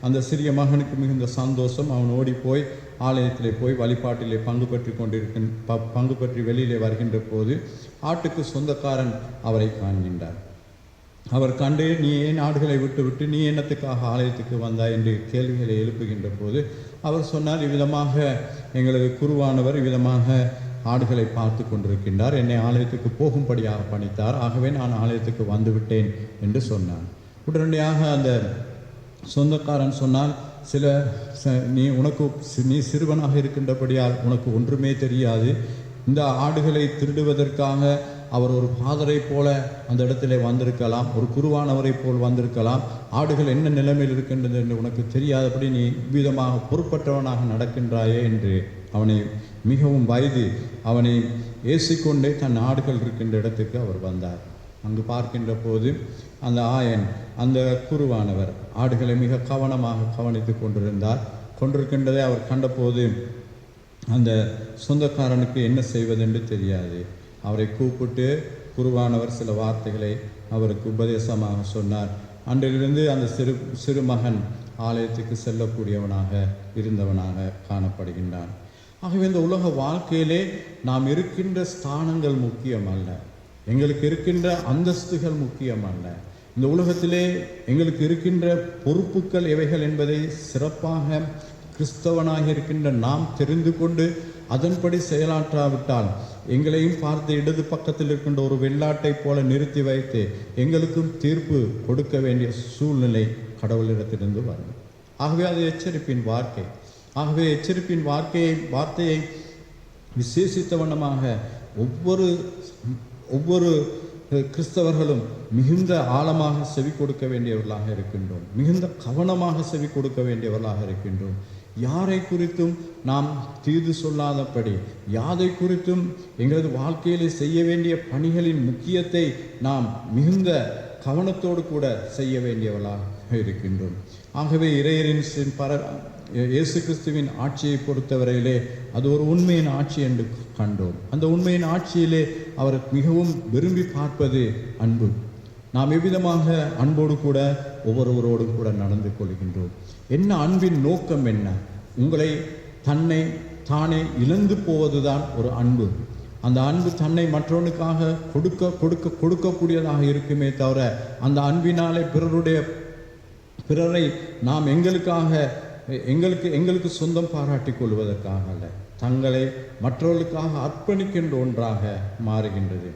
அந்த சிறிய மகனுக்கு மிகுந்த சந்தோஷம். அவன் ஓடி போய் ஆலயத்திலே போய் வழிபாட்டிலே பங்கு பெற்று வெளியிலே வருகின்ற போது ஆட்டுக்கு சொந்தக்காரன் அவரை காண்கின்றார். அவர் கண்டு, நீ ஏன் ஆடுகளை விட்டு நீ என்னத்துக்காக ஆலயத்துக்கு வந்தாய் என்று கேள்விகளை எழுப்புகின்ற போது அவர் சொன்னார், இவ்விதமாக எங்களது குருவானவர் இவ்விதமாக ஆடுகளை பார்த்து கொண்டிருக்கின்றார், என்னை ஆலயத்துக்கு போகும்படியாக பணித்தார், ஆகவே நான் ஆலயத்துக்கு வந்துவிட்டேன் என்று சொன்னான். உடனடியாக அந்த சொந்தக்காரன் சொன்னால், நீ சிறுவனாக இருக்கின்றபடியால் உனக்கு ஒன்றுமே தெரியாது, இந்த ஆடுகளை திருடுவதற்காக அவர் ஒரு ஃபாதரை போல அந்த இடத்திலே வந்திருக்கலாம், ஒரு குருவானவரை போல் வந்திருக்கலாம், ஆடுகள் என்ன நிலைமையில் இருக்கின்றது என்று உனக்கு தெரியாதபடி நீ விதமாக பொறுப்பற்றவனாக நடக்கின்றாயே என்று அவனை மிகவும் வயது அவனை ஏசிக்கொண்டே தன் ஆடுகள் இருக்கின்ற இடத்துக்கு அவர் வந்தார். அங்கு பார்க்கின்ற போது அந்த ஆயன், அந்த குருவானவர் ஆடுகளை மிக கவனமாக கவனித்து கொண்டிருக்கின்றதை அவர் கண்டபோது அந்த சொந்தக்காரனுக்கு என்ன செய்வதென்று தெரியாது. அவரை கூப்பிட்டு குருவானவர் சில வார்த்தைகளை அவருக்கு உபதேசமாக சொன்னார். அன்றிலிருந்து அந்த சிறுமகன் ஆலயத்துக்கு செல்லக்கூடியவனாக இருந்தவனாக காணப்படுகின்றான். ஆகவே இந்த உலக வாழ்க்கையிலே நாம் இருக்கின்ற ஸ்தானங்கள் முக்கியமல்ல, எங்களுக்கு இருக்கின்ற அந்தஸ்துகள் முக்கியமல்ல, இந்த உலகத்திலே எங்களுக்கு இருக்கின்ற பொறுப்புகள் எவைகள் என்பதை சிறப்பாக கிறிஸ்தவனாக இருக்கின்ற நாம் தெரிந்து கொண்டு அதன்படி செயலாற்றாவிட்டால் எங்களையும் பார்த்து இடது பக்கத்தில் இருக்கின்ற ஒரு வெள்ளாட்டை போல நிறுத்தி வைத்து எங்களுக்கும் தீர்ப்பு கொடுக்க வேண்டிய சூழ்நிலை கடவுளிடத்திலிருந்து வரும். ஆகவே அது எச்சரிப்பின் வார்த்தை. ஆகவே எச்சரிப்பின் வார்த்தையை விசேஷித்த வண்ணமாக ஒவ்வொரு கிறிஸ்தவர்களும் மிகுந்த ஆழமாக செவி கொடுக்க வேண்டியவர்களாக இருக்கின்றோம், மிகுந்த கவனமாக செவி கொடுக்க வேண்டியவர்களாக இருக்கின்றோம். யாரை குறித்தும் நாம் தீது சொல்லாதபடி, யாரை குறித்தும் எங்களது வாழ்க்கையிலே செய்ய வேண்டிய பணிகளின் முக்கியத்தை நாம் மிகுந்த கவனத்தோடு கூட செய்ய வேண்டியவர்களாக இருக்கின்றோம். ஆகவே இறையரின் இயேசு கிறிஸ்துவின் ஆட்சியை பொறுத்தவரையிலே அது ஒரு உண்மையின் ஆட்சி என்று கண்டோம். அந்த உண்மையின் ஆட்சியிலே அவர் மிகவும் விரும்பி பார்ப்பது அன்பு. நாம் எவ்விதமாக அன்போடு கூட ஒவ்வொருவரோடும் கூட நடந்து கொள்கின்றோம். என்ன அன்பின் நோக்கம் என்ன? உங்களை தன்னை தானே இழந்து போவதுதான் ஒரு அன்பு. அந்த அன்பு தன்னை மற்றவனுக்காக கொடுக்கக்கூடியதாக இருக்குமே தவிர அந்த அன்பினாலே பிறரை நாம் எங்களுக்கு சொந்தம் பாராட்டி கொள்வதற்காக அல்ல, தங்களை மற்றவர்களுக்காக அர்ப்பணிக்கின்ற ஒன்றாக மாறுகின்றது.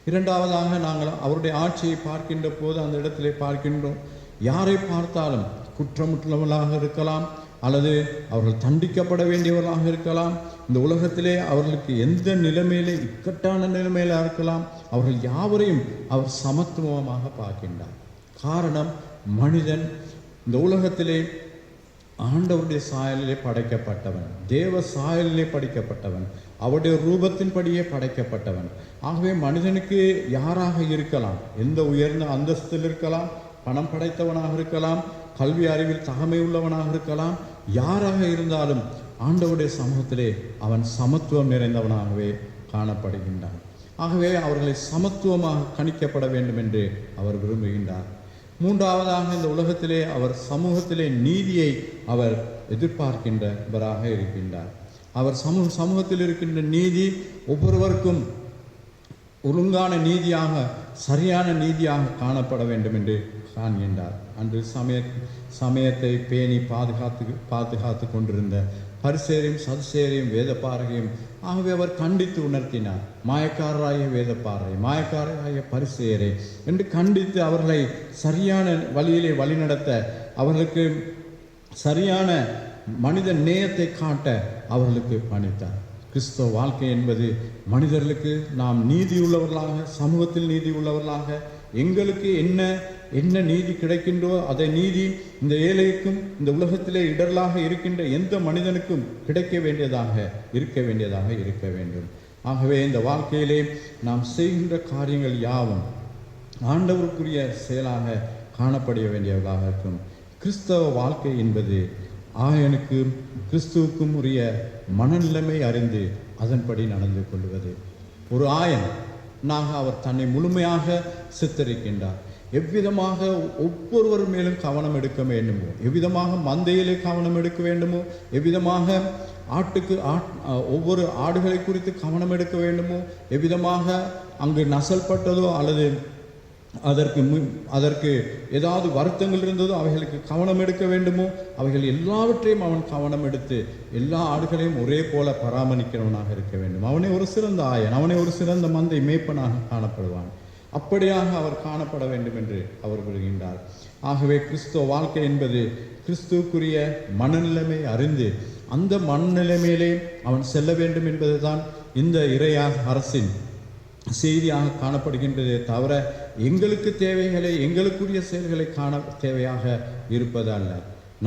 இரண்டாவதாக நாங்கள் அவருடைய ஆட்சியை பார்க்கின்ற போது அந்த இடத்திலே பார்க்கின்றோம், யாரை பார்த்தாலும் குற்றமுற்றவர்களாக இருக்கலாம் அல்லது அவர்கள் தண்டிக்கப்பட வேண்டியவர்களாக இருக்கலாம், இந்த உலகத்திலே அவர்களுக்கு எந்த நிலைமையிலே இக்கட்டான நிலைமையில இருக்கலாம், அவர்கள் யாவரையும் அவர் சமத்துவமாக பார்க்கின்றார். காரணம், மனிதன் இந்த உலகத்திலே ஆண்டவருடைய சாயலிலே படைக்கப்பட்டவன், தேவ சாயலிலே படைக்கப்பட்டவன், அவருடைய ரூபத்தின்படியே படைக்கப்பட்டவன். ஆகவே மனிதனுக்கு யாராக இருக்கலாம், எந்த உயர்ந்த அந்தஸ்தில் இருக்கலாம், பணம் படைத்தவனாக இருக்கலாம், கல்வி அறிவில் தகமை உள்ளவனாக இருக்கலாம், யாராக இருந்தாலும் ஆண்டவருடைய சமூகத்திலே அவன் சமத்துவம் நிறைந்தவனாகவே காணப்படுகின்றான். ஆகவே அவர்களை சமத்துவமாக கணிக்கப்பட வேண்டும் என்று அவர் விரும்புகின்றார். மூன்றாவதாக, இந்த உலகத்திலே அவர் சமூகத்திலே நீதியை அவர் எதிர்பார்க்கின்றவராக இருக்கின்றார். அவர் சமூகத்தில் இருக்கின்ற நீதி ஒவ்வொருவருக்கும் ஒழுங்கான நீதியாக, சரியான நீதியாக காணப்பட வேண்டும் என்று காண்கின்றார். அன்று சமயத்தை பேணி பாதுகாத்து கொண்டிருந்த பரிசேரையும் சதுசேரையும் வேதப்பாரகையும் ஆகவே அவர் கண்டித்து உணர்த்தினார். மாயக்காரராகிய வேதப்பாரகை, மாயக்காரராகிய பரிசேரை என்று கண்டித்து அவர்களை சரியான வழியிலே வழிநடத்த, அவர்களுக்கு சரியான மனித நேயத்தை காட்ட அவர்களுக்கு பணித்தார். கிறிஸ்தவ வாழ்க்கை என்பது மனிதர்களுக்கு நாம் நீதி உள்ளவர்களாக, சமூகத்தில் நீதி உள்ளவர்களாக, எங்களுக்கு என்ன நீதி கிடைக்கின்றோ அதை நீதி இந்த ஏழைக்கும் இந்த உலகத்திலே இடர்களாக இருக்கின்ற எந்த மனிதனுக்கும் கிடைக்க வேண்டியதாக இருக்க வேண்டும். ஆகவே இந்த வாழ்க்கையிலே நாம் செய்கின்ற காரியங்கள் யாவும் ஆண்டவருக்குரிய செயலாக காணப்பட வேண்டியவர்களாக இருக்கும். கிறிஸ்தவ வாழ்க்கை என்பது ஆயனுக்கும் கிறிஸ்துவுக்கும் உரிய மனநிலைமை அறிந்து அதன்படி நடந்து கொள்வது. ஒரு ஆயன் அவர் தன்னை முழுமையாக சித்தரிக்கின்றார். எவ்விதமாக ஒவ்வொருவர் மேலும் கவனம் எடுக்க வேண்டுமோ, எவ்விதமாக மந்தையிலே கவனம் எடுக்க வேண்டுமோ, எவ்விதமாக ஒவ்வொரு ஆடுகளை குறித்து கவனம் எடுக்க வேண்டுமோ, எவ்விதமாக அங்கு நசல்பட்டதோ அல்லது அதற்கு ஏதாவது வருத்தங்கள் இருந்ததோ அவைகளுக்கு கவனம் எடுக்க வேண்டுமோ, அவைகள் எல்லாவற்றையும் அவன் கவனம் எடுத்து எல்லா ஆடுகளையும் ஒரே போல பராமரிக்கிறவனாக இருக்க வேண்டும். அவனே ஒரு சிறந்த ஆயன், அவனே ஒரு சிறந்த மந்தை மேய்ப்பனாக காணப்படுவான். அப்படியாக அவர் காணப்பட வேண்டும் என்று அவர் கூறுகின்றார். ஆகவே கிறிஸ்துவ வாழ்க்கை என்பது கிறிஸ்துவுக்குரிய மனநிலைமை அறிந்து அந்த மனநிலைமையிலே அவன் செல்ல வேண்டும் என்பதுதான் இந்த இறையாக அரசின் செய்தியாக காணப்படுகின்றதே தவிர எங்களுக்கு தேவைகளை, எங்களுக்குரிய செயல்களை காண தேவையாக இருப்பது அல்ல.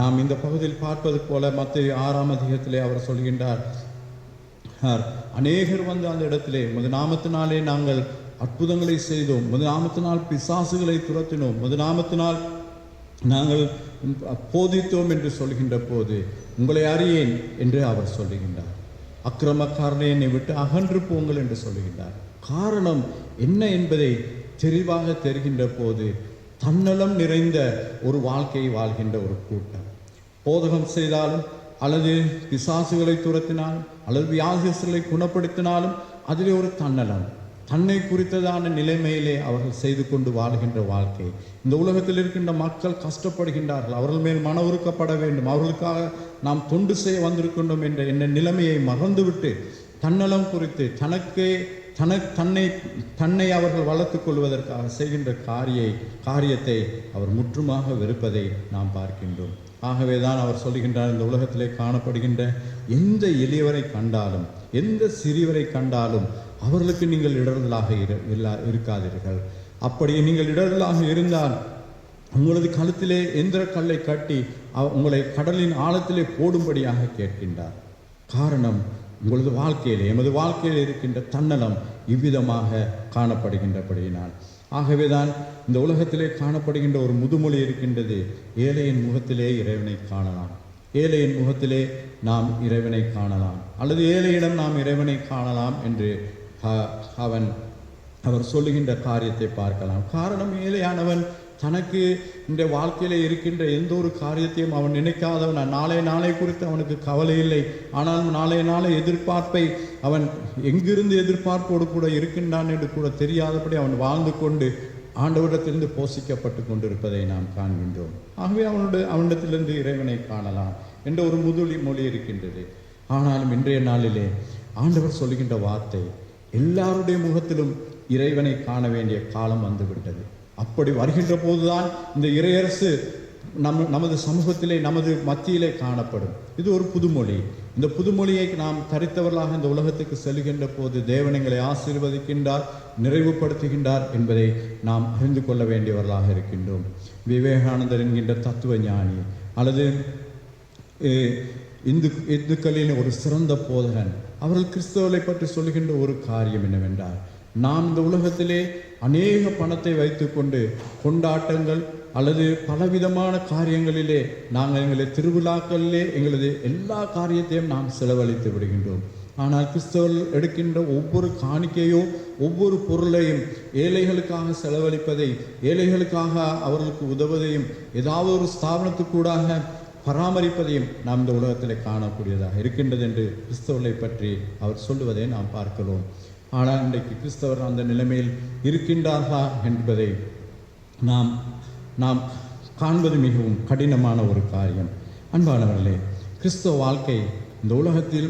நாம் இந்த பகுதியில் பார்ப்பது போல மத்தேயு 6ஆம் அதிகாரத்திலே அவர் சொல்கின்றார், அநேகர் வந்து அந்த இடத்திலே உமது நாமத்தினாலே நாங்கள் அற்புதங்களை செய்தோம், உமது நாமத்தினால் பிசாசுகளை துரத்தினோம், உமது நாமத்தினால் நாங்கள் போதித்தோம் என்று சொல்கின்ற போது உங்களை அறியேன் என்று அவர் சொல்லுகின்றார். அக்கிரமக்காரனை என்னை விட்டு அகன்று போங்கள் என்று சொல்லுகின்றார். காரணம் என்ன என்பதை தெளிவாக தெரிகின்ற போது தன்னலம் நிறைந்த ஒரு வாழ்க்கையை வாழ்கின்ற ஒரு கூட்டம், போதகம் செய்தாலும் அல்லது பிசாசுகளை துரத்தினாலும் அல்லது வியாதிகளை குணப்படுத்தினாலும் அதிலே ஒரு தன்னலம், தன்னை குறித்ததான நிலைமையிலே அவர்கள் செய்து கொண்டு வாழ்கின்ற வாழ்க்கை. இந்த உலகத்தில் இருக்கின்ற மக்கள் கஷ்டப்படுகின்றார்கள், அவர்கள் மேல் மன உருக்கப்பட வேண்டும், அவர்களுக்காக நாம் தொண்டு செய்ய வந்திருக்கின்றோம் என்ற என்ன நிலைமையை மறந்துவிட்டு தன்னலம் குறித்து தன்னை அவர்கள் வளர்த்துக் கொள்வதற்காக செய்கின்ற காரியத்தை அவர் முற்றுமாக வெறுப்பதை நாம் பார்க்கின்றோம். ஆகவே தான் அவர் சொல்லுகின்றார், இந்த உலகத்திலே காணப்படுகின்ற எந்த எளியவரை கண்டாலும் எந்த சிறியவரை கண்டாலும் அவர்களுக்கு நீங்கள் இடர்களாக இருக்காதீர்கள். அப்படி நீங்கள் இடர்களாக இருந்தால் உங்களது கழுத்திலே எந்திர கல்லை கட்டி உங்களை கடலின் ஆழத்திலே போடும்படியாக கேட்கின்றார். காரணம், உங்களது வாழ்க்கையிலே, எமது வாழ்க்கையில் இருக்கின்ற தன்னலம் இவ்விதமாக காணப்படுகின்றபடியினால். ஆகவேதான் இந்த உலகத்திலே காணப்படுகின்ற ஒரு முதுமொழி இருக்கின்றது, ஏழையின் முகத்திலே இறைவனை காணலாம், ஏழையின் முகத்திலே நாம் இறைவனை காணலாம், அல்லது ஏழையிடம் நாம் இறைவனை காணலாம் என்று அவர் சொல்லுகின்ற காரியத்தை பார்க்கலாம். காரணம், ஏழையானவன் தனக்கு இந்த வாழ்க்கையில இருக்கின்ற எந்த ஒரு காரியத்தையும் அவன் நினைக்காதவன், நாளை குறித்து அவனுக்கு கவலை இல்லை. ஆனால் நாளை எதிர்பார்ப்பை அவன் எங்கிருந்து எதிர்பார்ப்போடு கூட இருக்கின்றான் என்று கூட தெரியாதபடி அவன் வாழ்ந்து கொண்டு ஆண்டவரிடத்திலிருந்து போஷிக்கப்பட்டு கொண்டிருப்பதை நாம் காண்கின்றோம். ஆகவே அவனிடத்திலிருந்து இறைவனை காணலாம் என்ற ஒரு மொழி இருக்கின்றது. ஆனாலும் இன்றைய நாளிலே ஆண்டவர் சொல்லுகின்ற வார்த்தை, எல்லாருடைய முகத்திலும் இறைவனை காண வேண்டிய காலம் வந்துவிட்டது. அப்படி வருகின்ற போதுதான் இந்த இறையரசு நமது சமூகத்திலே, நமது மத்தியிலே காணப்படும். இது ஒரு புதுமொழி. இந்த புதுமொழியை நாம் தரித்தவர்களாக இந்த உலகத்துக்கு செல்கின்ற போது தேவன் எங்களை ஆசீர்வதிக்கின்றார், நிறைவுபடுத்துகின்றார் என்பதை நாம் அறிந்து கொள்ள வேண்டியவர்களாக இருக்கின்றோம். விவேகானந்தர் என்கின்ற தத்துவ ஞானி அல்லது இந்துக்களின் ஒரு சிறந்த போதகன். அவர்கள் கிறிஸ்தவர்களை பற்றி சொல்லுகின்ற ஒரு காரியம் என்னவென்றால், நாம் இந்த உலகத்திலே அநேக பணத்தை வைத்துக்கொண்டு கொண்டாட்டங்கள் அல்லது பலவிதமான காரியங்களிலே நாங்கள் எங்களை திருவிழாக்களிலே எங்களது எல்லா காரியத்தையும் நாம் செலவழித்து விடுகின்றோம். ஆனால் கிறிஸ்தவர்கள் எடுக்கின்ற ஒவ்வொரு காணிக்கையோ ஒவ்வொரு பொருளையும் ஏழைகளுக்காக செலவழிப்பதை, ஏழைகளுக்காக அவர்களுக்கு உதவுவதையும், ஏதாவது ஒரு ஸ்தாபனத்துக்கூடாக பராமரிப்பதையும் நாம் இந்த உலகத்தில் காணக்கூடியதாக இருக்கின்றது என்று கிறிஸ்தவர்களை பற்றி அவர் சொல்லுவதை நாம் பார்க்கிறோம். ஆனால் இன்றைக்கு கிறிஸ்தவர் அந்த நிலைமையில் இருக்கின்றார்களா என்பதை நாம் காண்பது மிகவும் கடினமான ஒரு காரியம். அன்பானவர்களே, கிறிஸ்தவ வாழ்க்கை இந்த உலகத்தில்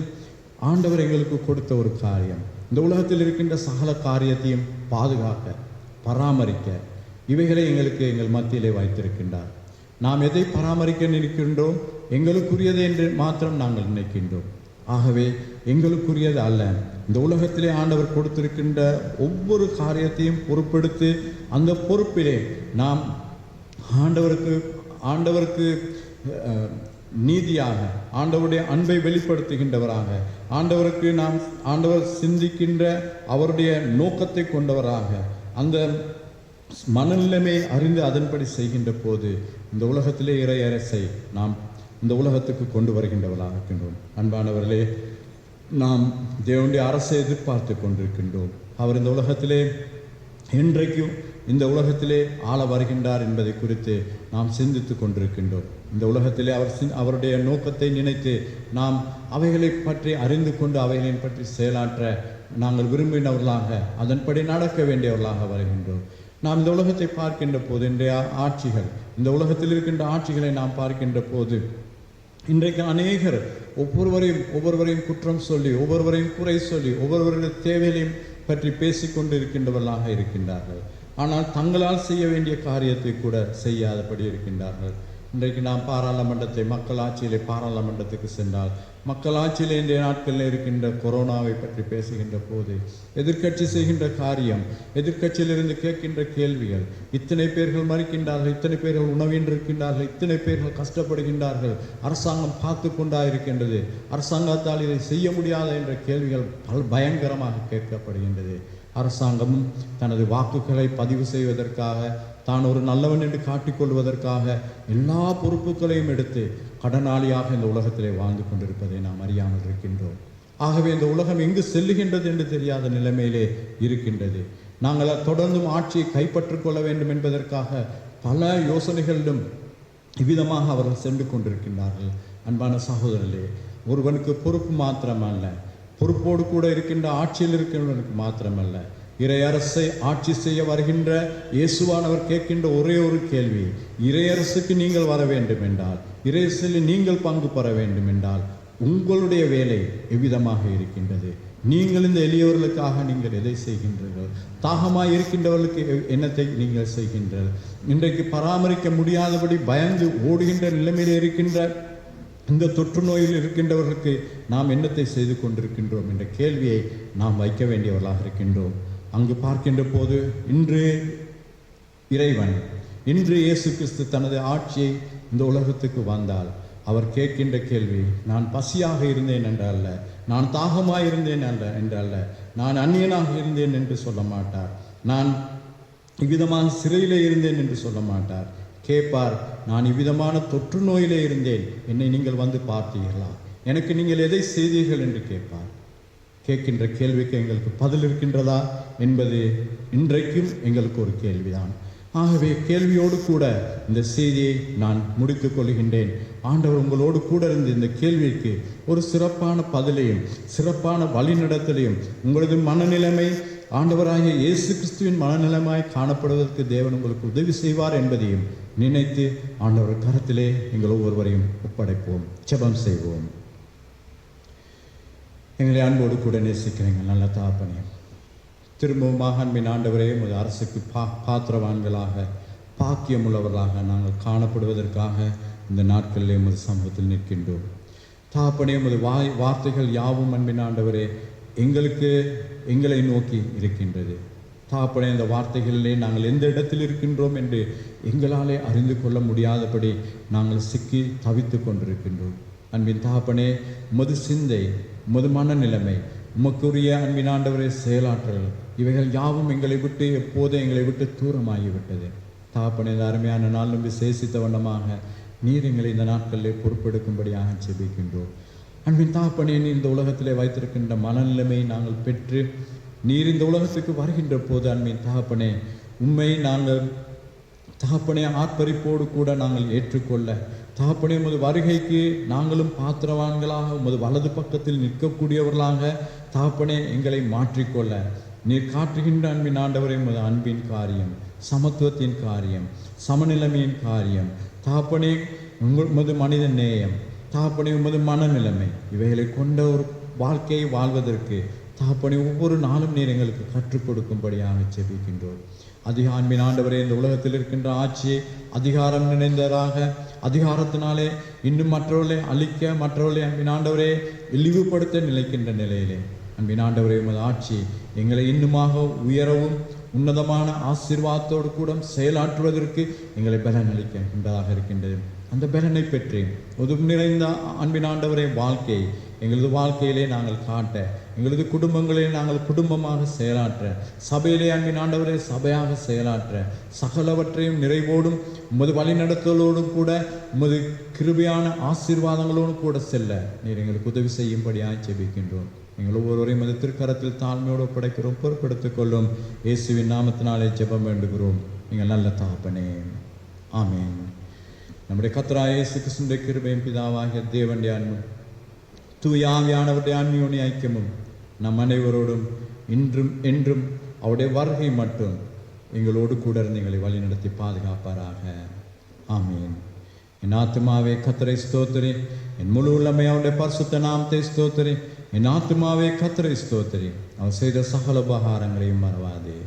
ஆண்டவர் எங்களுக்கு கொடுத்த ஒரு காரியம். இந்த உலகத்தில் இருக்கின்ற சகல காரியத்தையும் பாதுகாக்க, பராமரிக்க, இவைகளை எங்கள் மத்தியிலே வைத்திருக்கின்றார். நாம் எதை பராமரிக்க நினைக்கின்றோம், எங்களுக்குரியது என்று மாத்திரம் நாங்கள் நினைக்கின்றோம். ஆகவே எங்களுக்குரியது அல்ல, இந்த உலகத்திலே ஆண்டவர் கொடுத்திருக்கின்ற ஒவ்வொரு காரியத்தையும் பொறுப்பெடுத்து அந்த பொறுப்பிலே நாம் ஆண்டவருக்கு நீதியாக, ஆண்டவருடைய அன்பை வெளிப்படுத்துகின்றவராக, ஆண்டவர் சிந்திக்கின்ற அவருடைய நோக்கத்தை கொண்டவராக, அந்த மனநிலைமை அறிந்து அதன்படி செய்கின்ற போது இந்த உலகத்திலே இறை அரசை நாம் இந்த உலகத்துக்கு கொண்டு வருகின்றவர்களாக இருக்கின்றோம். அன்பானவர்களே, நாம் தேவனுடைய அரசை எதிர்பார்த்து கொண்டிருக்கின்றோம். அவர் இந்த உலகத்திலே இன்றைக்கும் இந்த உலகத்திலே ஆள வருகின்றார் என்பதை குறித்து நாம் சிந்தித்து கொண்டிருக்கின்றோம். இந்த உலகத்திலே அவருடைய நோக்கத்தை நினைத்து நாம் அவைகளை பற்றி அறிந்து கொண்டு அவைகளின் பற்றி செயலாற்ற நாங்கள் விரும்பினவர்களாக, அதன்படி நடக்க வேண்டியவர்களாக வருகின்றோம். நாம் இந்த உலகத்தை பார்க்கின்ற போது, இன்றைய ஆட்சிகள், இந்த உலகத்தில் இருக்கின்ற ஆட்சிகளை நாம் பார்க்கின்ற போது, இன்றைக்கு அநேகர் ஒவ்வொருவரையும் குற்றம் சொல்லி, ஒவ்வொருவரையும் குறை சொல்லி, ஒவ்வொருவருடைய தேவைகளையும் பற்றி பேசிக்கொண்டு இருக்கின்றவர்களாக இருக்கின்றார்கள். ஆனால் தங்களால் செய்ய வேண்டிய காரியத்தை கூட செய்யாதபடி இருக்கின்றார்கள். இன்றைக்கு நாம் மக்களாட்சியிலே பாராளுமன்றத்துக்கு சென்றால், மக்களாட்சியிலே இன்றைய நாட்களில் இருக்கின்ற கொரோனாவை பற்றி பேசுகின்ற போது எதிர்க்கட்சி செய்கின்ற காரியம், எதிர்க்கட்சியிலிருந்து கேட்கின்ற கேள்விகள், இத்தனை பேர்கள் மறிக்கின்றார்கள், இத்தனை பேர்கள் உணவின்றிருக்கின்றார்கள், இத்தனை பேர்கள் கஷ்டப்படுகின்றார்கள், அரசாங்கம் பார்த்து கொண்டாயிருக்கின்றது, அரசாங்கத்தால் இதை செய்ய முடியாத என்ற கேள்விகள் பயங்கரமாக கேட்கப்படுகின்றது. அரசாங்கமும் தனது வாக்குகளை பதிவு செய்வதற்காக, தான் ஒரு நல்லவன் என்று காட்டிக்கொள்வதற்காக எல்லா பொறுப்புகளையும் எடுத்து கடனாளியாக இந்த உலகத்திலே வாழ்ந்து கொண்டிருப்பதை நாம் அறியாமல் இருக்கின்றோம். ஆகவே இந்த உலகம் எங்கு செல்லுகின்றது என்று தெரியாத நிலைமையிலே இருக்கின்றது. நாங்கள் தொடர்ந்தும் ஆட்சியை கைப்பற்றிக் கொள்ள வேண்டும் என்பதற்காக பல யோசனைகளிலும் இவ்விதமாக அவர்கள் சென்று கொண்டிருக்கின்றார்கள். அன்பான சகோதரர்களே, ஒருவனுக்கு பொறுப்பு மாத்திரமல்ல, பொறுப்போடு கூட இருக்கின்ற ஆட்சியில் இருக்கின்றவனுக்கு மாத்திரமல்ல, இறையரசை ஆட்சி செய்ய வருகின்ற இயேசுவானவர் கேட்கின்ற ஒரே ஒரு கேள்வி, இறையரசுக்கு நீங்கள் வர வேண்டும் என்றால், இறையரசில் நீங்கள் பங்கு பெற வேண்டும் என்றால் உங்களுடைய வேலை எவ்விதமாக இருக்கின்றது? நீங்கள் இந்த எளியவர்களுக்காக நீங்கள் எதை செய்கின்றீர்கள்? தாகமாய் இருக்கின்றவர்களுக்கு என்னத்தை நீங்கள் செய்கின்றீர்கள்? இன்றைக்கு பராமரிக்க முடியாதபடி பயந்து ஓடுகின்ற நிலைமையில் இருக்கின்ற இந்த தொற்று நோயில் இருக்கின்றவர்களுக்கு நாம் என்னத்தை செய்து கொண்டிருக்கின்றோம் என்ற கேள்வியை நாம் வைக்க வேண்டியவர்களாக இருக்கின்றோம். அங்கு பார்க்கின்ற போது இன்று இயேசு கிறிஸ்து தனது ஆட்சியை இந்த உலகத்துக்கு வந்தால் அவர் கேட்கின்ற கேள்வி, நான் பசியாக இருந்தேன் என்றல்ல, நான் தாகமாக இருந்தேன் என்றல்ல, நான் அந்நியனாக இருந்தேன் என்று சொல்ல மாட்டார், நான் இவ்விதமான சிறையிலே இருந்தேன் என்று சொல்ல மாட்டார். கேட்பார், நான் இவ்விதமான தொற்று நோயிலே இருந்தேன், என்னை நீங்கள் வந்து பார்த்தீர்களா, எனக்கு நீங்கள் எதை செய்தீர்கள் என்று கேட்பார். கேட்கின்ற கேள்விக்கு எங்களுக்கு பதில் இருக்கின்றதா என்பது இன்றைக்கும் எங்களுக்கு ஒரு கேள்விதான். ஆகவே கேள்வியோடு கூட இந்த செய்தியை நான் முடித்துக் கொள்கின்றேன். ஆண்டவர் உங்களோடு கூட இருந்து இந்த கேள்விக்கு ஒரு சிறப்பான பதிலையும் சிறப்பான வழிநடத்தலையும், உங்களது மனநிலைமை ஆண்டவராகிய இயேசு கிறிஸ்துவின் மனநிலைமாய் காணப்படுவதற்கு தேவன் உங்களுக்கு உதவி செய்வார் என்பதையும் நினைத்து ஆண்டவர் கரத்திலே எங்கள் ஒவ்வொருவரையும் ஒப்படைப்போம். ஜெபம் செய்வோம். எங்களை அன்போடு கூட நேசிக்கிறீங்க நல்ல தகப்பனே, திரும்பவும் அன்பின் ஆண்டவரே, உமது அரசுக்கு பாத்திரவான்களாக, பாக்கியமுள்ளவர்களாக நாங்கள் காணப்படுவதற்காக இந்த நாட்களிலே உமது சமூகத்தில் நிற்கின்றோம். தகப்பனே, உமது வார்த்தைகள் யாவும் அன்பின் ஆண்டவரே எங்களை நோக்கி இருக்கின்றது. தகப்பனே, இந்த வார்த்தைகளிலே நாங்கள் எந்த இடத்தில் இருக்கின்றோம் என்று எங்களாலே அறிந்து கொள்ள முடியாதபடி நாங்கள் சிக்கி தவித்து கொண்டிருக்கின்றோம். அன்பின் தகப்பனே, உமது சிந்தை, உமது மனநிலைமை, உமக்குரிய அன்பின் ஆண்டவரே செயலாற்றல், இவைகள் யாவும் எங்களை விட்டு எப்போதே எங்களை விட்டு தூரமாகிவிட்டது. தகப்பனே, இந்த அருமையான நாளும் விசேஷித்த வண்ணமாக நீர் எங்களை இந்த நாட்களில் பொறுப்பெடுக்கும்படியாக ஜெபிக்கின்றோம். அன்பின் தகப்பனே, நீர் இந்த உலகத்திலே வைத்திருக்கின்ற மனநிலைமையை நாங்கள் பெற்று நீர் இந்த உலகத்துக்கு வருகின்ற போது அன்பின் தகப்பனே, உண்மை நாங்கள் தகப்பனே ஆர்ப்பரிப்போடு கூட நாங்கள் ஏற்றுக்கொள்ள, தகப்பனே உமது வருகைக்கு நாங்களும் பாத்திரவான்களாக உமது வலது பக்கத்தில் நிற்கக்கூடியவர்களாக தகப்பனே எங்களை மாற்றிக்கொள்ள நீர் காட்டுகின்ற அன்பின் ஆண்டவரே, உமது அன்பின் காரியம், சமத்துவத்தின் காரியம், சமநிலைமையின் காரியம், தகப்பனே உமது மனித நேயம், தகப்பனே உமது மனநிலைமை, இவைகளை கொண்ட ஒரு வாழ்க்கையை வாழ்வதற்கு தகப்பனே ஒவ்வொரு நாளும் நீர் எங்களுக்கு கற்றுக் கொடுக்கும்படியாக ஜெபிக்கின்றோம். அதிக அன்பின் ஆண்டவரே, இந்த உலகத்தில் இருக்கின்ற ஆட்சியை அதிகாரம் நிறைந்ததாக, அதிகாரத்தினாலே இன்னும் மற்றவர்களை அழிக்க, மற்றவர்களை அன்பின் ஆண்டவரே இழிவுபடுத்த நிலைக்கின்ற நிலையிலே அன்பின் ஆண்டவரே, உமது ஆட்சி எங்களை இன்னுமாக உயரவும் உன்னதமான ஆசீர்வாதத்தோடு கூட செயலாற்றுவதற்கு எங்களை பலன் அளிக்கின்றதாக இருக்கின்றது. அந்த பலனை பெற்று உதவி நிறைந்த அன்பின் ஆண்டவரே வாழ்க்கை எங்களது வாழ்க்கையிலே நாங்கள் காட்ட, எங்களது குடும்பங்களிலே நாங்கள் குடும்பமாக செயலாற்ற, சபையிலே அன்பின் ஆண்டவரே சபையாக செயலாற்ற, சகலவற்றையும் நிறைவோடும் உமது வழிநடத்தலோடும் கூட உமது கிருபையான ஆசீர்வாதங்களோடு கூட செல்ல நீர் எங்களுக்கு உதவி செய்யும்படியாக ஜெபிக்கின்றோம். எங்கள் ஒவ்வொருவரையும் அது திருக்கரத்தில் தாழ்மையோடு ஒப்படைக்கிறோம், பொறுப்படுத்திக் கொள்ளும். இயேசுவின் நாமத்தினாலே ஜெபம் வேண்டுகிறோம் எங்கள் நல்ல தகப்பனே, ஆமென். நம்முடைய கர்த்தராகிய இயேசு கிறிஸ்துவின் கிருபையும் பிதாவாகிய தேவனுடைய அன்பும் தூய ஆவியானவருடைய அன்பின் ஐக்கியமும் நம் அனைவரோடும் இன்றும் என்றும் அவருடைய வருகை மட்டும் எங்களோடு கூட இருந்து எங்களை வழிநடத்தி பாதுகாப்பாராக. ஆமீன். என் ஆத்துமாவே கர்த்தரை ஸ்தோத்திரி, என் முழு உள்ளமை அவருடைய பரிசுத்த நாமத்தை ஸ்தோத்திரி. என் ஆத்துமாவே கர்த்தரை ஸ்தோத்திரி, அவர் செய்த சகல உபகாரங்களையும் மறவாதே.